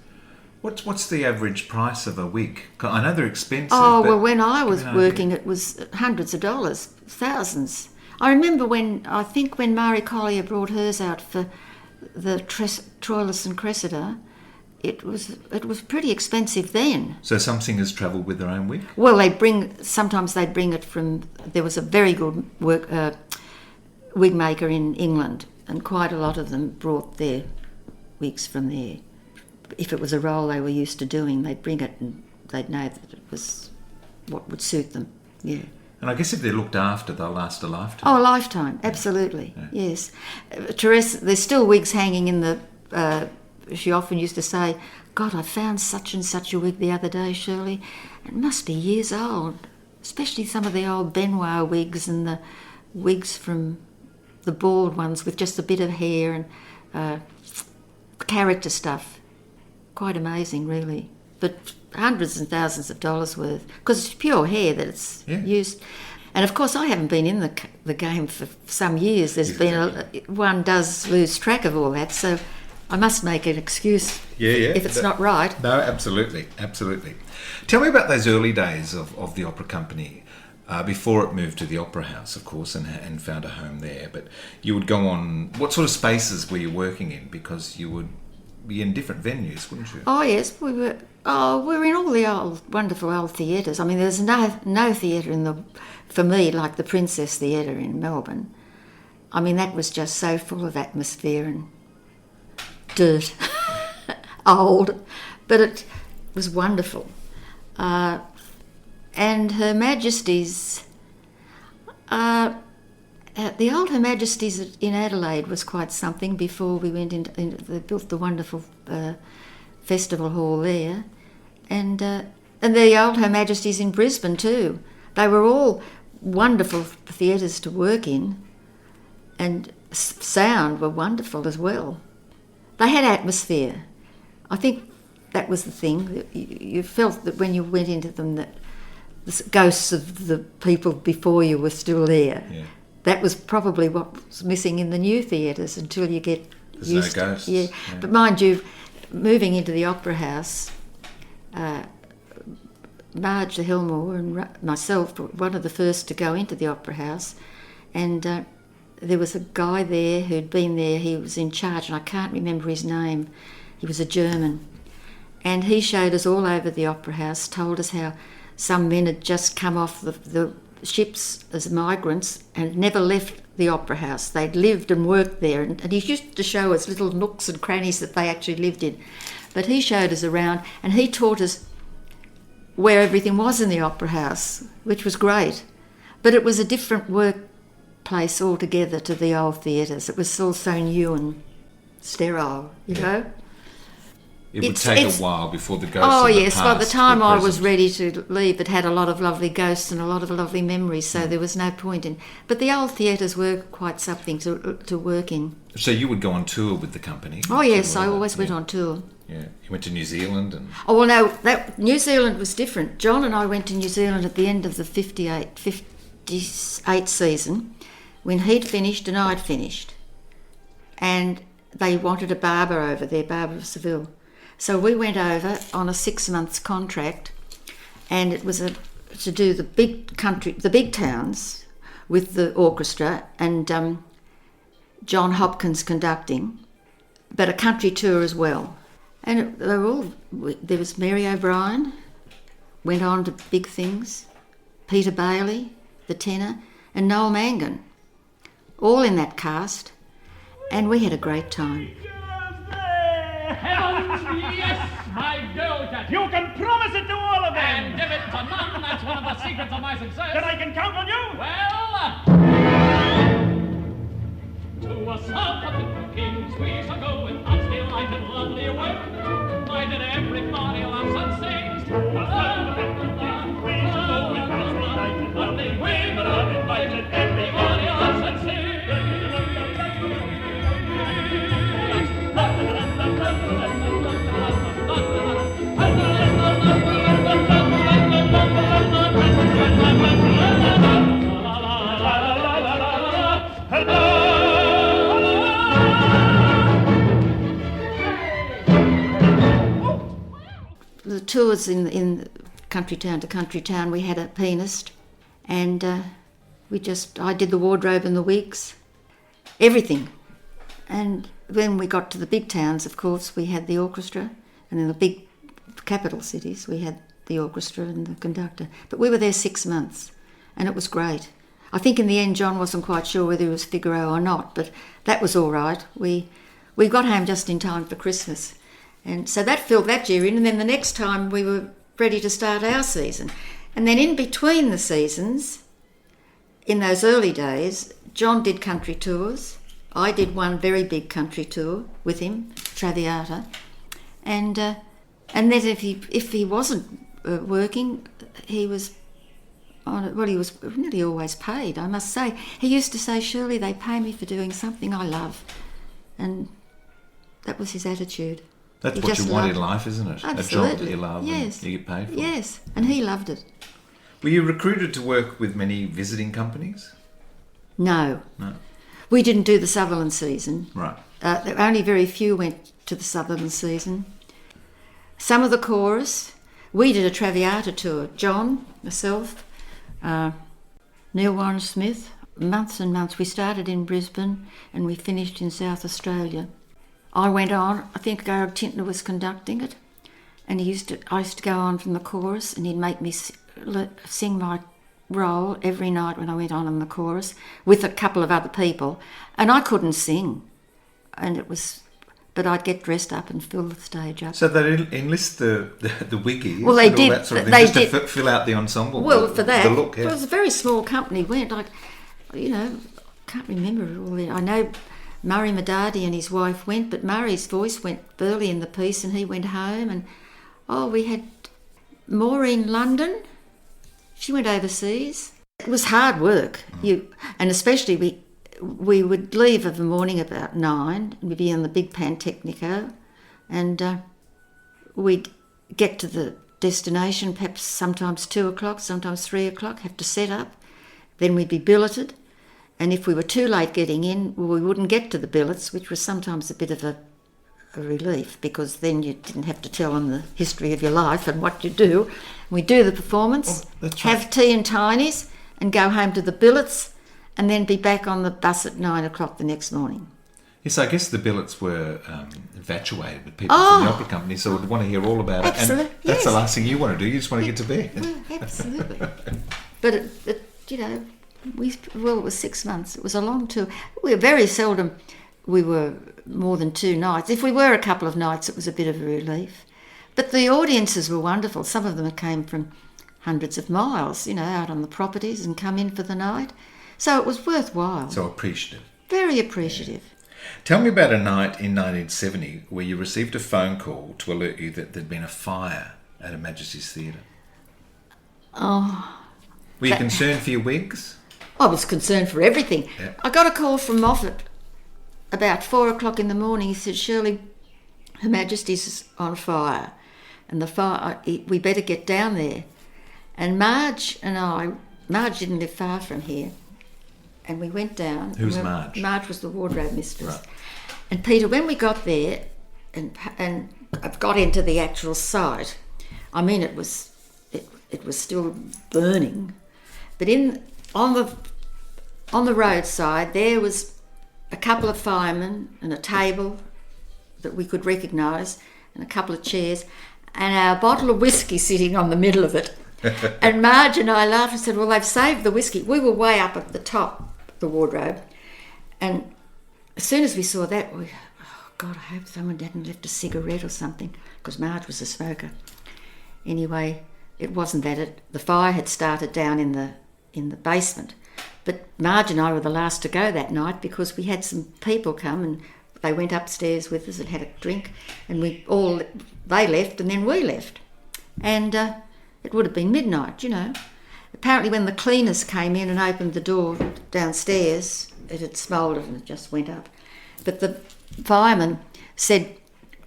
What's the average price of a wig? I know they're expensive. Oh, well, when I was working, it was hundreds of dollars, thousands. I remember when Marie Collier brought hers out for the Troilus and Cressida, it was pretty expensive then. So some singers travel with their own wig? Well, sometimes they'd bring it from... There was a very good wig maker in England, and quite a lot of them brought their wigs from there. if it was a role they were used to doing, they'd bring it and they'd know that it was what would suit them. Yeah. And I guess if they're looked after, they'll last a lifetime. Oh, a lifetime, absolutely, yes. Teresa, there's still wigs hanging in the... she often used to say, God, I found such and such a wig the other day, Shirley. It must be years old, especially some of the old Benoit wigs and the wigs from the bald ones with just a bit of hair and character stuff. Quite amazing, really. But hundreds and thousands of dollars worth, because it's pure hair that it's used. And of course, I haven't been in the game for some years. There's been one does lose track of all that, so I must make an excuse if it's not right. No, absolutely. Tell me about those early days of the opera company, before it moved to the Opera House, of course, and found a home there. But you would go on... What sort of spaces were you working in? Because you would be in different venues, wouldn't you? Oh, yes, we were. Oh, we were in all the wonderful old theatres. I mean, there's no theatre for me like the Princess Theatre in Melbourne. I mean, that was just so full of atmosphere and dirt, old, but it was wonderful. And Her Majesty's, the old Her Majesty's in Adelaide was quite something before we went into they built the wonderful festival hall there. And the old Her Majesty's in Brisbane too. They were all wonderful theatres to work in, and sound were wonderful as well. They had atmosphere. I think that was the thing. You felt that when you went into them that the ghosts of the people before you were still there. Yeah. That was probably what was missing in the new theatres until you get There's used no to ghosts. Yeah. But mind you, moving into the Opera House, Marge the Hillmore and myself were one of the first to go into the Opera House, and there was a guy there who'd been there. He was in charge, and I can't remember his name. He was a German, and he showed us all over the Opera House, told us how some men had just come off the ships as migrants and never left the Opera House. They'd lived and worked there, and he used to show us little nooks and crannies that they actually lived in. But he showed us around, and he taught us where everything was in the Opera House, which was great. But it was a different workplace altogether to the old theatres. It was all so new and sterile, you know. It would take a while before the ghosts Oh of the yes, past by the time were I was present. ready to leave, it had a lot of lovely ghosts and a lot of lovely memories, so there was no point in... But the old theatres were quite something to work in. So you would go on tour with the company? Oh yes, I always went on tour. Yeah, you went to New Zealand and... Oh well, no, New Zealand was different. John and I went to New Zealand at the end of the 58 season, when he'd finished and I'd finished. And they wanted a barber over there, Barber of Seville. So we went over on a 6 months contract, and it was to do the big towns with the orchestra, and John Hopkins conducting, but a country tour as well. And there was Mary O'Brien, went on to big things, Peter Bailey, the tenor, and Noel Mangan, all in that cast, and we had a great time. Yes, my girl cat. You can promise it to all of them. And give it to none. That's one of the secrets of my success. Then I can count on you. Well, to a south of the kings we shall go in thoughts delighted, lovely way. Why did everybody laughs and sings? To a south of the kings we shall go in thoughts delighted, lovely way. But I'm invited, everybody laughs and sings. The tours in country town to country town, we had a pianist, and I did the wardrobe and the wigs, everything. And when we got to the big towns, of course, we had the orchestra, and in the big capital cities we had the orchestra and the conductor. But we were there 6 months, and it was great. I think in the end John wasn't quite sure whether he was Figaro or not, but that was all right. We got home just in time for Christmas, And so that filled that year in, and then the next time we were ready to start our season. And then in between the seasons, in those early days, John did country tours. I did one very big country tour with him, Traviata. And then if he wasn't working, he was he was nearly always paid, I must say. He used to say, "Shirley, they pay me for doing something I love." And that was his attitude. That's what you want in life, isn't it? Absolutely. A job that you love and you get paid for. Yes, and he loved it. Were you recruited to work with many visiting companies? No. No. We didn't do the Sutherland season. Right. Only very few went to the Sutherland season. Some of the chorus. We did a Traviata tour. John, myself, Neil Warren Smith, months and months. We started in Brisbane and we finished in South Australia. I went on, I think Garrett Tintner was conducting it, and I used to go on from the chorus, and he'd make me sing my role every night when I went on in the chorus with a couple of other people, and I couldn't sing, but I'd get dressed up and fill the stage up. So they enlist the wiggies, well, they did. All that sort of they thing, just did. to fill out the ensemble. Well, for that, the look, yeah. It was a very small company. Went, can't remember all that. I know Murray Medadi and his wife went, but Murray's voice went early in the piece, and he went home. And we had Maureen London. She went overseas. It was hard work. And especially we would leave of the morning about 9, and we'd be on the big Pantechnico, and we'd get to the destination perhaps sometimes 2 o'clock, sometimes 3 o'clock, have to set up. Then we'd be billeted, and if we were too late getting in, we wouldn't get to the billets, which was sometimes a bit of a relief, because then you didn't have to tell them the history of your life and what you do. We'd do the performance, have tea and Tiny's, and go home to the billets, and then be back on the bus at 9 o'clock the next morning. Yes, I guess the billets were infatuated with people from the opera company, so would want to hear all about it. And that's the last thing you want to do. You just want to get to bed. Yeah, absolutely. But it was 6 months. It was a long tour. We were more than 2 nights. If we were a couple of nights, it was a bit of a relief. But the audiences were wonderful. Some of them came from hundreds of miles, out on the properties and come in for the night. So it was worthwhile. So appreciative. Very appreciative. Yeah. Tell me about a night in 1970 where you received a phone call to alert you that there'd been a fire at Her Majesty's Theatre. Oh. Were you concerned for your wigs? I was concerned for everything. Yeah. I got a call from Moffat about 4 o'clock in the morning. He said, "Shirley, Her Majesty's on fire, and the fire, we better get down there." And Marge didn't live far from here, and we went down. Who's Marge? Marge was the wardrobe mistress. Right. And Peter, when we got there and got into the actual site, I mean, it was still burning, but on the roadside there was a couple of firemen and a table that we could recognise, and a couple of chairs, and our bottle of whiskey sitting on the middle of it. And Marge and I laughed and said, "Well, they've saved the whiskey." We were way up at the top of the wardrobe, and as soon as we saw that, God, I hope someone hadn't left a cigarette or something, because Marge was a smoker. Anyway, it wasn't that. The fire had started down in the basement, but Marge and I were the last to go that night, because we had some people come and they went upstairs with us and had a drink, and they left and then we left, and it would have been midnight, Apparently when the cleaners came in and opened the door downstairs, it had smouldered and it just went up. But the fireman said,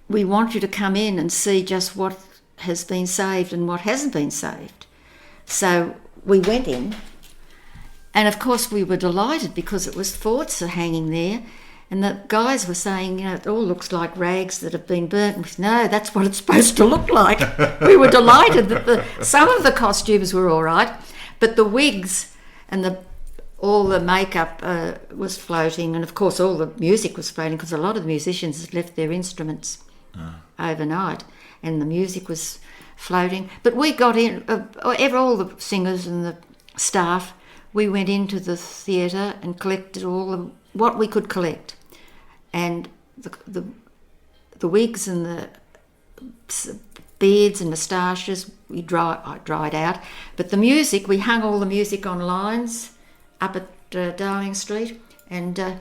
"We want you to come in and see just what has been saved and what hasn't been saved." So we went in, and of course we were delighted, because it was Forza hanging there, and the guys were saying, it all looks like rags that have been burnt. And we said, "No, that's what it's supposed to look like." We were delighted that some of the costumes were all right, but the wigs and all the makeup was floating, and of course all the music was floating, because a lot of the musicians had left their instruments overnight, and the music was floating. But we got in, all the singers and the staff, we went into the theatre and collected what we could collect. And the wigs and beards and moustaches, I dried out. But the music, we hung all the music on lines up at Darling Street and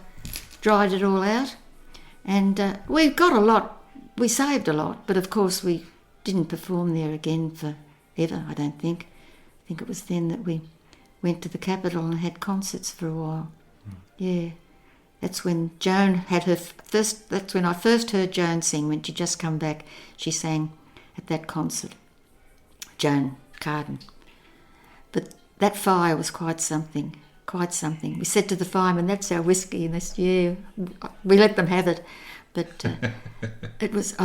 dried it all out. And we got a lot, we saved a lot, but of course we didn't perform there again forever, I don't think. I think it was then that we went to the Capitol and had concerts for a while. Yeah. That's when Joan had that's when I first heard Joan sing, when she'd just come back. She sang at that concert, Joan Carden. But that fire was quite something. We said to the firemen, that's our whiskey, and they said, yeah, we let them have it. But it was,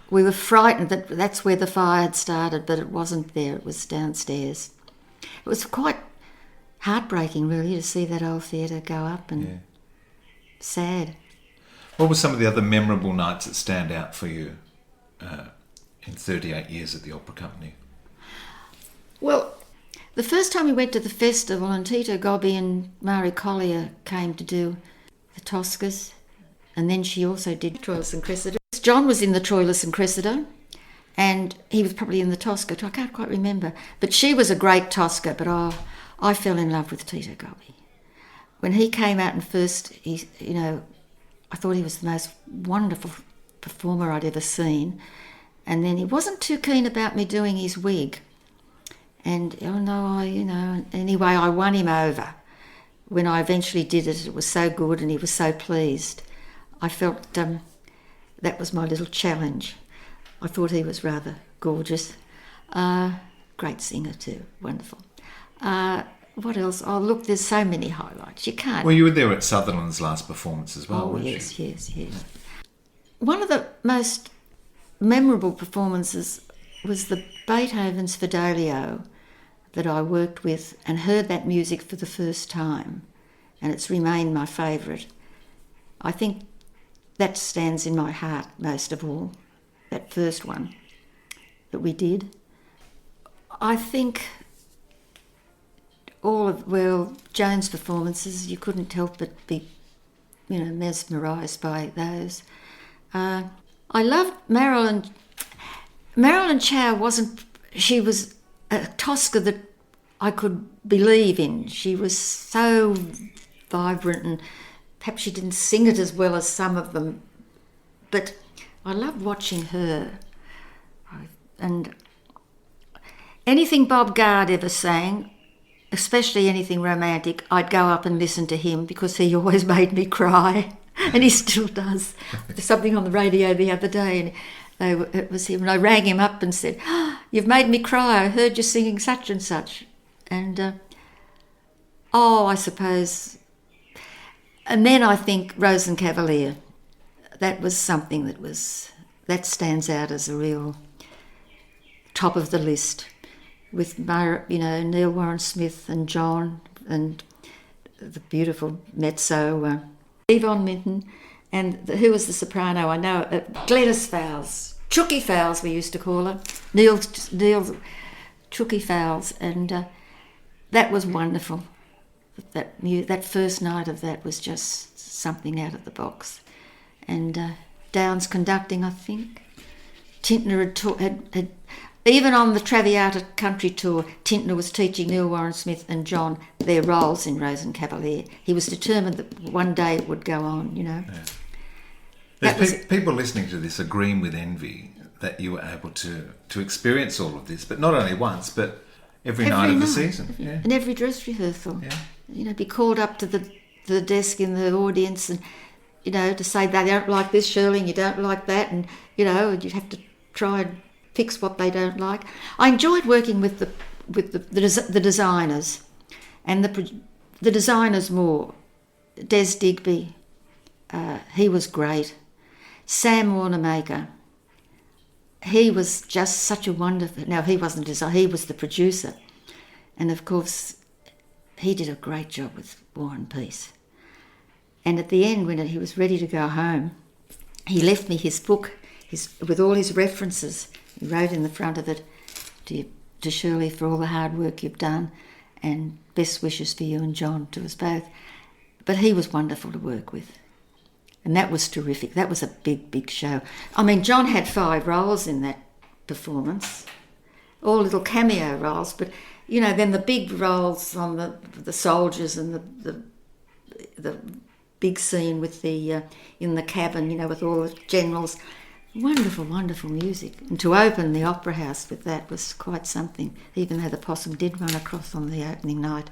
we were frightened that that's where the fire had started, but it wasn't there, it was downstairs. It was quite heartbreaking, really, to see that old theatre go up, and sad. What were some of the other memorable nights that stand out for you in 38 years at the Opera Company? Well, the first time we went to the festival, and Tito Gobbi and Mari Collier came to do the Toscas, and then she also did Troilus and Cressida. John was in the Troilus and Cressida, and he was probably in the Tosca too. I can't quite remember. But she was a great Tosca, but I fell in love with Tito Gobbi. When he came out and first, I thought he was the most wonderful performer I'd ever seen. And then he wasn't too keen about me doing his wig. And, anyway, I won him over. When I eventually did it, it was so good and he was so pleased. I felt that was my little challenge. I thought he was rather gorgeous. Great singer too, wonderful. What else? Oh, look, there's so many highlights. You can't... Well, you were there at Sutherland's last performance as well, weren't yes, you? yes. One of the most memorable performances was the Beethoven's Fidelio that I worked with and heard that music for the first time, and it's remained my favourite. I think that stands in my heart most of all, that first one that we did. I think Joan's performances, you couldn't help but be, mesmerised by those. I loved Marilyn. Marilyn Chow she was a Tosca that I could believe in. She was so vibrant, and perhaps she didn't sing it as well as some of them, but I loved watching her. And anything Bob Gard ever sang, especially anything romantic, I'd go up and listen to him because he always made me cry, and he still does. There's something on the radio the other day, and it was him, and I rang him up and said, "You've made me cry, I heard you singing such and such." And, I suppose... And then I think Rosencavalier, that was something that stands out as a real top of the list, with Neil Warren Smith and John and the beautiful mezzo Yvonne Minton, and who was the soprano? I know Gladys Fowles, Chooky Fowles we used to call her, Neil Chooky Fowles, and that was wonderful. That first night of that was just something out of the box, and Downs conducting, I think. Tintner had even on the Traviata country tour, Tintner was teaching Neil Warren Smith and John their roles in Rosencavalier. He was determined that one day it would go on, Yeah. There's people listening to this agreeing with envy that you were able to experience all of this, but not only once, but every night of the season. And every dress rehearsal. Yeah. Be called up to the desk in the audience and, to say they don't like this, Shirley, and you don't like that, and, you'd have to try and fix what they don't like. I enjoyed working with the designers, and the designers more. Des Digby, he was great. Sam Wanamaker, he was just such a wonderful... Now, he wasn't a designer, he was the producer. And, of course, he did a great job with War and Peace. And at the end, when he was ready to go home, he left me his book with all his references. He wrote in the front of it, to Shirley, for all the hard work you've done, and best wishes for you and John, to us both. But he was wonderful to work with. And that was terrific. That was a big, big show. I mean, John had 5 roles in that performance, all little cameo roles, but, you know, then the big roles on the soldiers and the big scene with the in the cabin, you know, with all the generals. Wonderful, wonderful music. And to open the Opera House with that was quite something, even though the possum did run across on the opening night.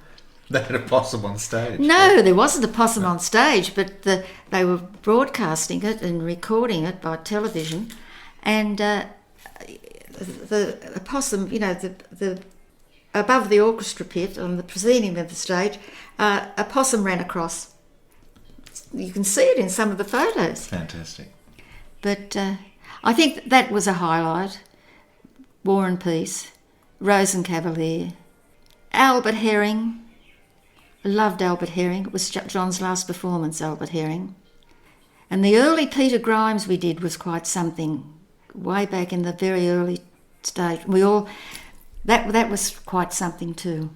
They had a possum on stage. No, there wasn't a possum on stage, but they were broadcasting it and recording it by television, and the possum, you know, the above the orchestra pit on the proscenium of the stage, a possum ran across. You can see it in some of the photos. Fantastic. But I think that was a highlight. War and Peace, Rose and Cavalier, Albert Herring. I loved Albert Herring. It was John's last performance, Albert Herring. And the early Peter Grimes we did was quite something, way back in the very early stage. That was quite something too.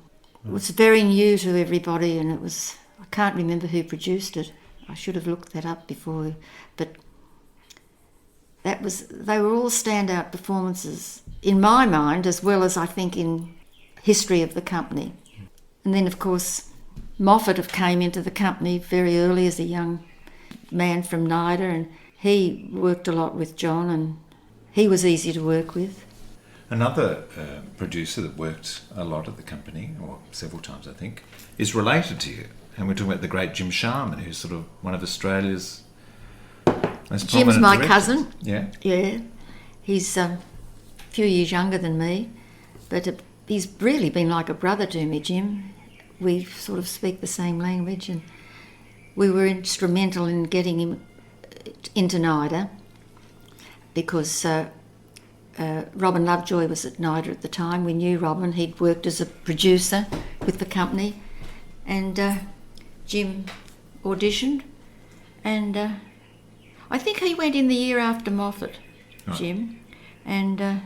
It was very new to everybody, and I can't remember who produced it. I should have looked that up before, but they were all standout performances in my mind, as well as I think in history of the company. And then, of course, Moffat came into the company very early as a young man from NIDA, and he worked a lot with John, and he was easy to work with. Another producer that worked a lot at the company, or several times I think, is related to you. And we're talking about the great Jim Sharman, who's sort of one of Australia's most prominent Jim's my directors. cousin. Yeah? Yeah. He's a few years younger than me, but he's really been like a brother to me, Jim. We sort of speak the same language, and we were instrumental in getting him into NIDA because Robin Lovejoy was at NIDA at the time. We knew Robin. He'd worked as a producer with the company, and Jim auditioned, and I think he went in the year after Moffat, Right. Jim, and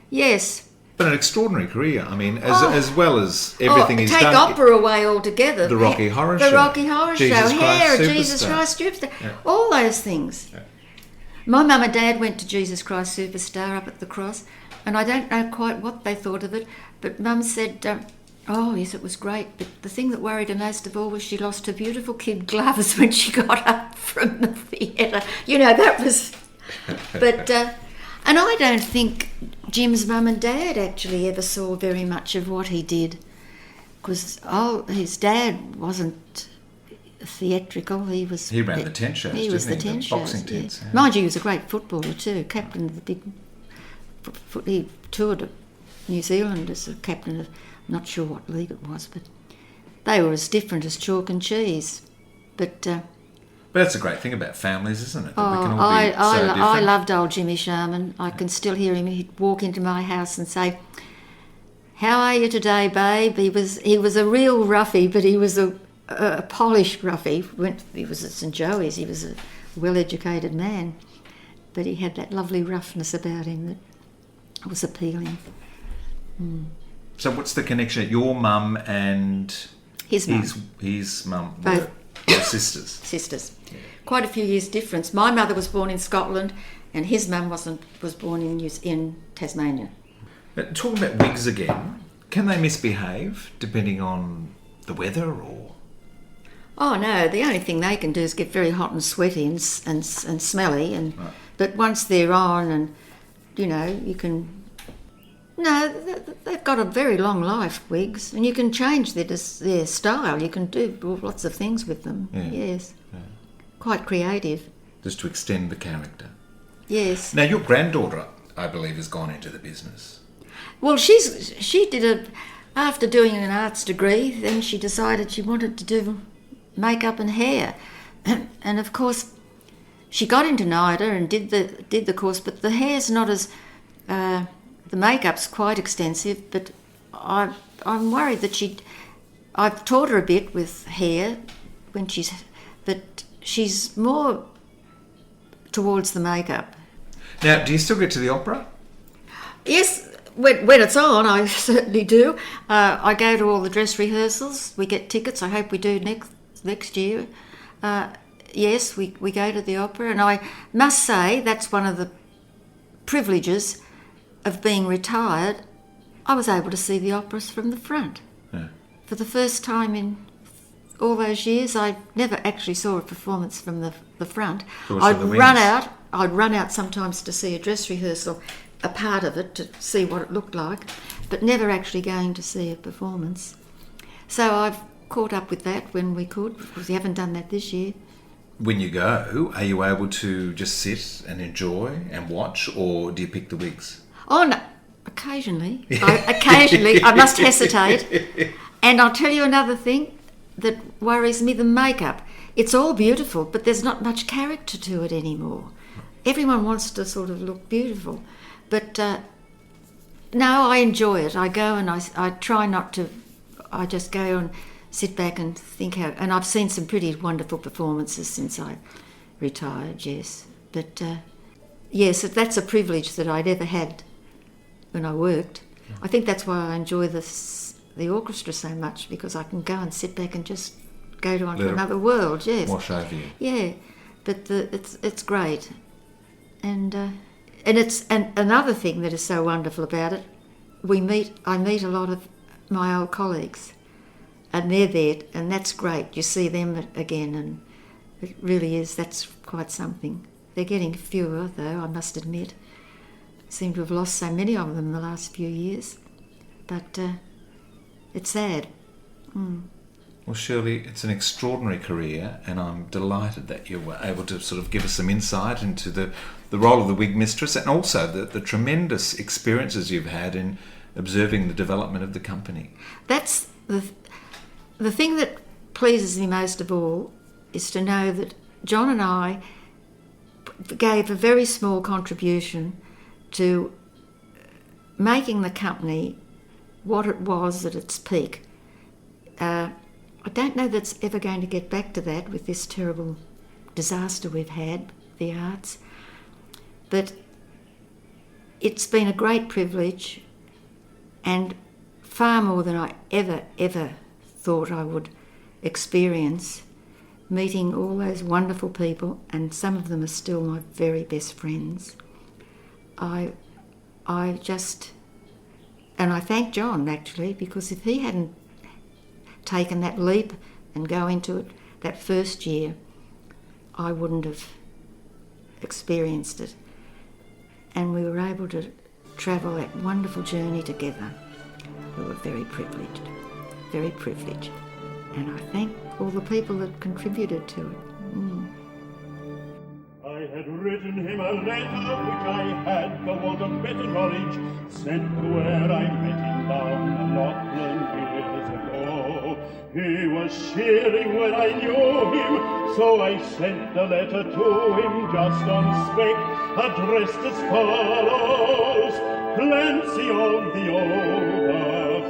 yes. But an extraordinary career. I mean, as well as everything he's take done. opera away altogether. The Rocky Horror Show. The Rocky Horror Jesus Show. Christ Hair, Superstar. Jesus Christ Superstar. Yeah. All those things. Yeah. My mum and dad went to Jesus Christ Superstar up at the Cross, and I don't know quite what they thought of it, but Mum said, oh, yes, it was great, but the thing that worried her most of all was she lost her beautiful kid gloves when she got up from the theatre. You know, that was... But... and I don't think Jim's mum and dad actually ever saw very much of what he did, because his dad wasn't theatrical. He ran the tent shows, He was the didn't he? tent The shows. boxing tents, yeah. Mind you, he was a great footballer too. Captain of the big. He toured New Zealand as a captain of, I'm not sure what league it was, but they were as different as chalk and cheese. But that's a great thing about families, isn't it? That we can all I be so different. I loved old Jimmy Sharman. I can still hear him. He'd walk into my house and say, "How are you today, babe?" He was a real roughie, but he was a polished roughie. He was at St Joey's. He was a well-educated man, but he had that lovely roughness about him that was appealing. So what's the connection? Your mum and His mum. His mum Both. were sisters. Sisters. Quite a few years difference. My mother was born in Scotland, and his mum was born in Tasmania. Talking about wigs again, can they misbehave depending on the weather or? Oh no, the only thing they can do is get very hot and sweaty and smelly, and Right. but once they're on, and you know, you can. No, they've got a very long life, wigs, and you can change their style. You can do lots of things with them. Yeah. Yes, quite creative. Just to extend the character. Yes. Now your granddaughter, I believe, has gone into the business. Well, she did after doing an arts degree. Then she decided she wanted to do makeup and hair, and of course, she got into NIDA and did the course. But the hair's not as the makeup's quite extensive. But I'm worried that I've taught her a bit with hair but she's more towards the makeup. Now, do you still get to the opera? Yes, when it's on, I certainly do. I go to all the dress rehearsals. We get tickets. I hope we do next year. yes, we go to the opera, and I must say that's one of the privileges of being retired. I was able to see the operas from the front. Yeah. For the first time in all those years, I never actually saw a performance from the front. I'd run out sometimes to see a dress rehearsal, a part of it, to see what it looked like, but never actually going to see a performance. So I've caught up with that when we could, because we haven't done that this year. When you go, are you able to just sit and enjoy and watch, or do you pick the wigs? Oh no, occasionally. I must hesitate. And I'll tell you another thing that worries me, the makeup. It's all beautiful, but there's not much character to it anymore. Everyone wants to sort of look beautiful. But no, I enjoy it. I go and I try not to, I just go and sit back and think how, and I've seen some pretty wonderful performances since I retired, yes. But yes, that's a privilege that I never had when I worked. I think that's why I enjoy the orchestra so much, because I can go and sit back and just go on to another world, yes. Wash over you. Yeah, but it's great. And another thing that is so wonderful about it, I meet a lot of my old colleagues, and they're there, and that's great. You see them again, and it really is, that's quite something. They're getting fewer, though, I must admit. Seem to have lost so many of them in the last few years. But it's sad. Well, Shirley, it's an extraordinary career, and I'm delighted that you were able to sort of give us some insight into the role of the Wig Mistress, and also the tremendous experiences you've had in observing the development of the company. That's the thing that pleases me most of all, is to know that John and I gave a very small contribution to making the company what it was at its peak. I don't know that's ever going to get back to that with this terrible disaster we've had, the arts. But it's been a great privilege, and far more than I ever thought I would experience, meeting all those wonderful people, and some of them are still my very best friends. I thank John, actually, because if he hadn't taken that leap and go into it that first year, I wouldn't have experienced it. And we were able to travel that wonderful journey together. We were very privileged. And I thank all the people that contributed to it. I had written him a letter which I had, for want of better knowledge, sent to where I met him down in Lochland years ago. He was shearing when I knew him, so I sent the letter to him just on spec, addressed as follows: Clancy on the overflow.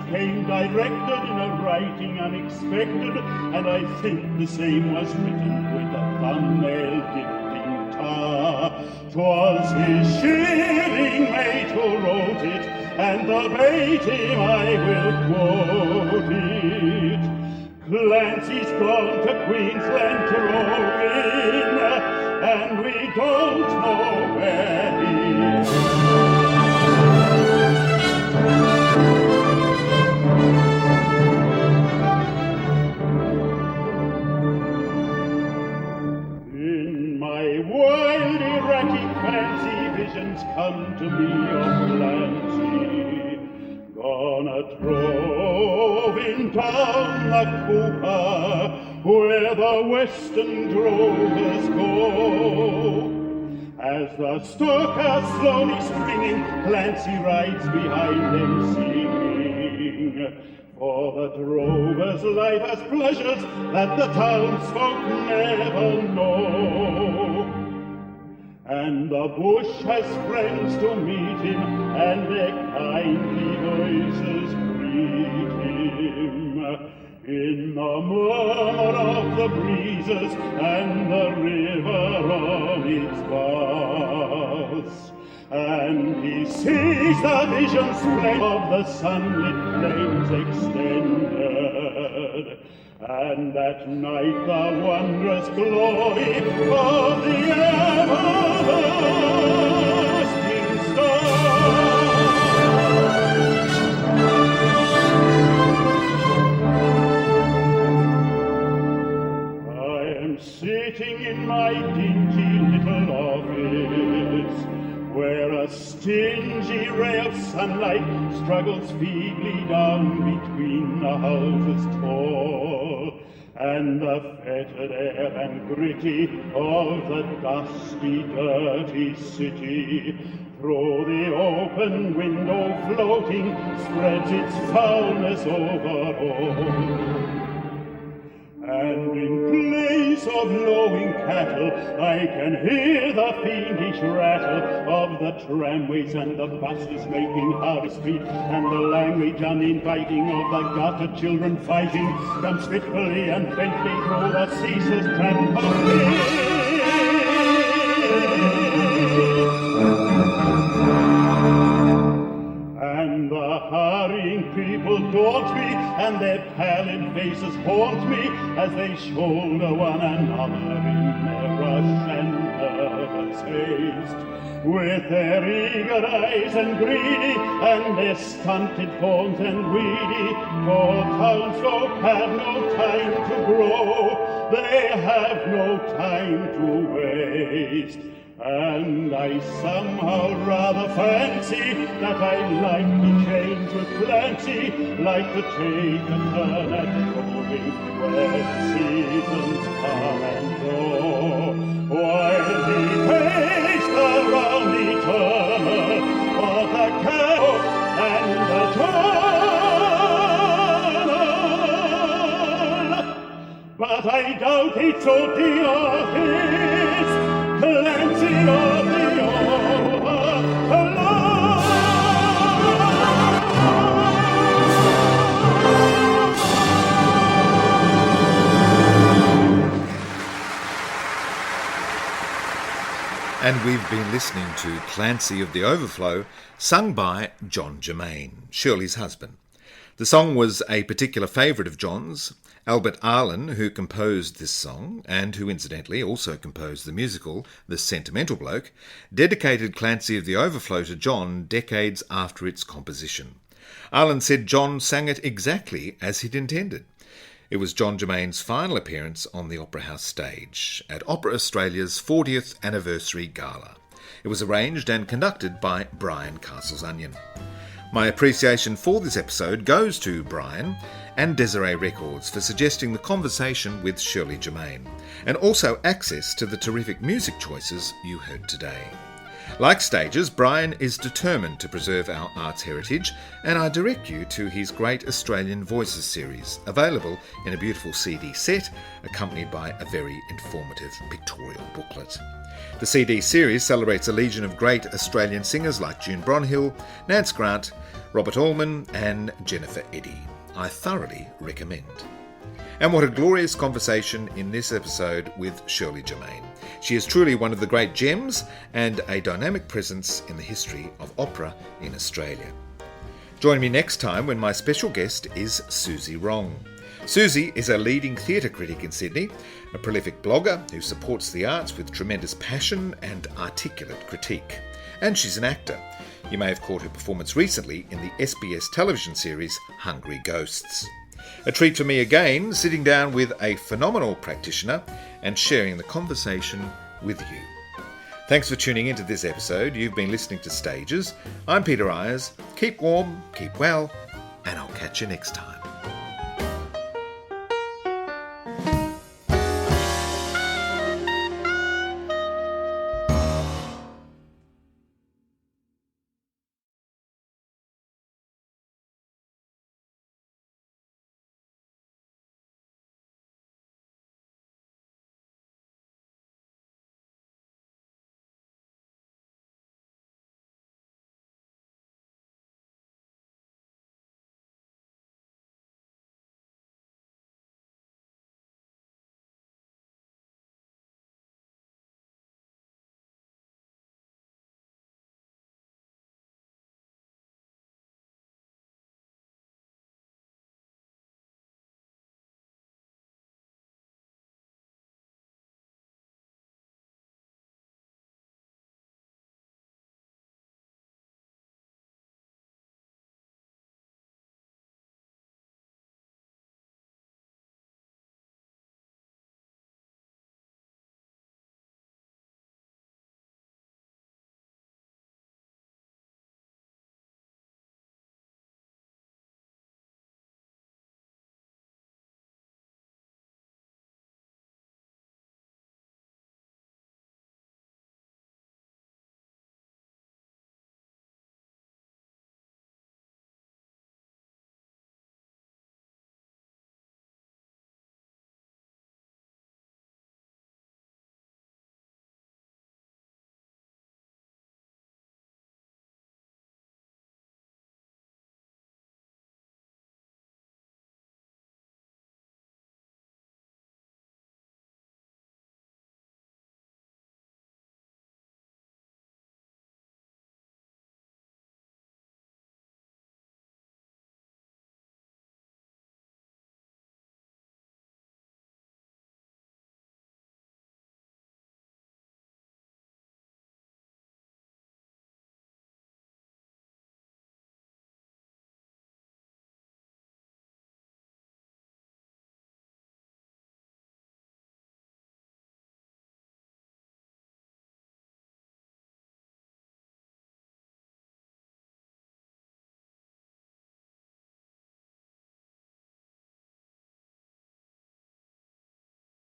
Came directed in a writing unexpected, and I think the same was written with a thumbnail dipped in tar. 'Twas his shearing mate who wrote it, and verbatim I will quote it. Clancy's gone to Queensland to roving, and we don't know where he is. Visions come to me of Clancy, gone a droving down the Cooper, where the western drovers go. As the stock are slowly springing, Clancy rides behind them singing. For the drover's life has pleasures that the townsfolk never know, and the bush has friends to meet him, and their kindly voices greet him. In the murmur of the breezes and the river on its bars, and he sees the vision's flame of the sunlit flames extended, and at night the wondrous glory of the everlasting star. I am sitting in my dingy little office, where a stingy ray of sunlight struggles feebly down between the houses tall, and the fetid air and gritty of the dusty, dirty city, through the open window floating, spreads its foulness over all. And in place of lowing cattle, I can hear the fiendish rattle of the tramways and the buses making hard speed, and the language uninviting of the gutter children fighting, comes fitfully and faintly through the ceaseless tramp of and the hurrying people daunt me, and their pallid faces haunt me, as they shoulder one another in their rush and nervous haste. With their eager eyes and greedy, and their stunted forms and weedy, for townsfolk have no time to grow, they have no time to waste. And I somehow rather fancy that I like to change with Clancy, like to take a turn at roving where the seasons come and go, while he takes the round eternal of the cow and the journal. But I doubt it's so dear of his, Clancy of the overflow. And we've been listening to Clancy of the Overflow, sung by John Germain, Shirley's husband. The song was a particular favourite of John's. Albert Arlen, who composed this song, and who incidentally also composed the musical The Sentimental Bloke, dedicated Clancy of the Overflow to John decades after its composition. Arlen said John sang it exactly as he'd intended. It was John Germain's final appearance on the Opera House stage at Opera Australia's 40th anniversary gala. It was arranged and conducted by Brian Castles-Onion. My appreciation for this episode goes to Brian and Desiree Records for suggesting the conversation with Shirley Germain, and also access to the terrific music choices you heard today. Like Stages, Brian is determined to preserve our arts heritage, and I direct you to his Great Australian Voices series, available in a beautiful CD set, accompanied by a very informative pictorial booklet. The CD series celebrates a legion of great Australian singers like June Bronhill, Nance Grant, Robert Allman and Jennifer Eddy. I thoroughly recommend. And what a glorious conversation in this episode with Shirley Germain. She is truly one of the great gems and a dynamic presence in the history of opera in Australia. Join me next time when my special guest is Susie Wrong. Susie is a leading theatre critic in Sydney, a prolific blogger who supports the arts with tremendous passion and articulate critique. And she's an actor. You may have caught her performance recently in the SBS television series Hungry Ghosts. A treat for me again, sitting down with a phenomenal practitioner and sharing the conversation with you. Thanks for tuning into this episode. You've been listening to Stages. I'm Peter Ayres. Keep warm, keep well, and I'll catch you next time.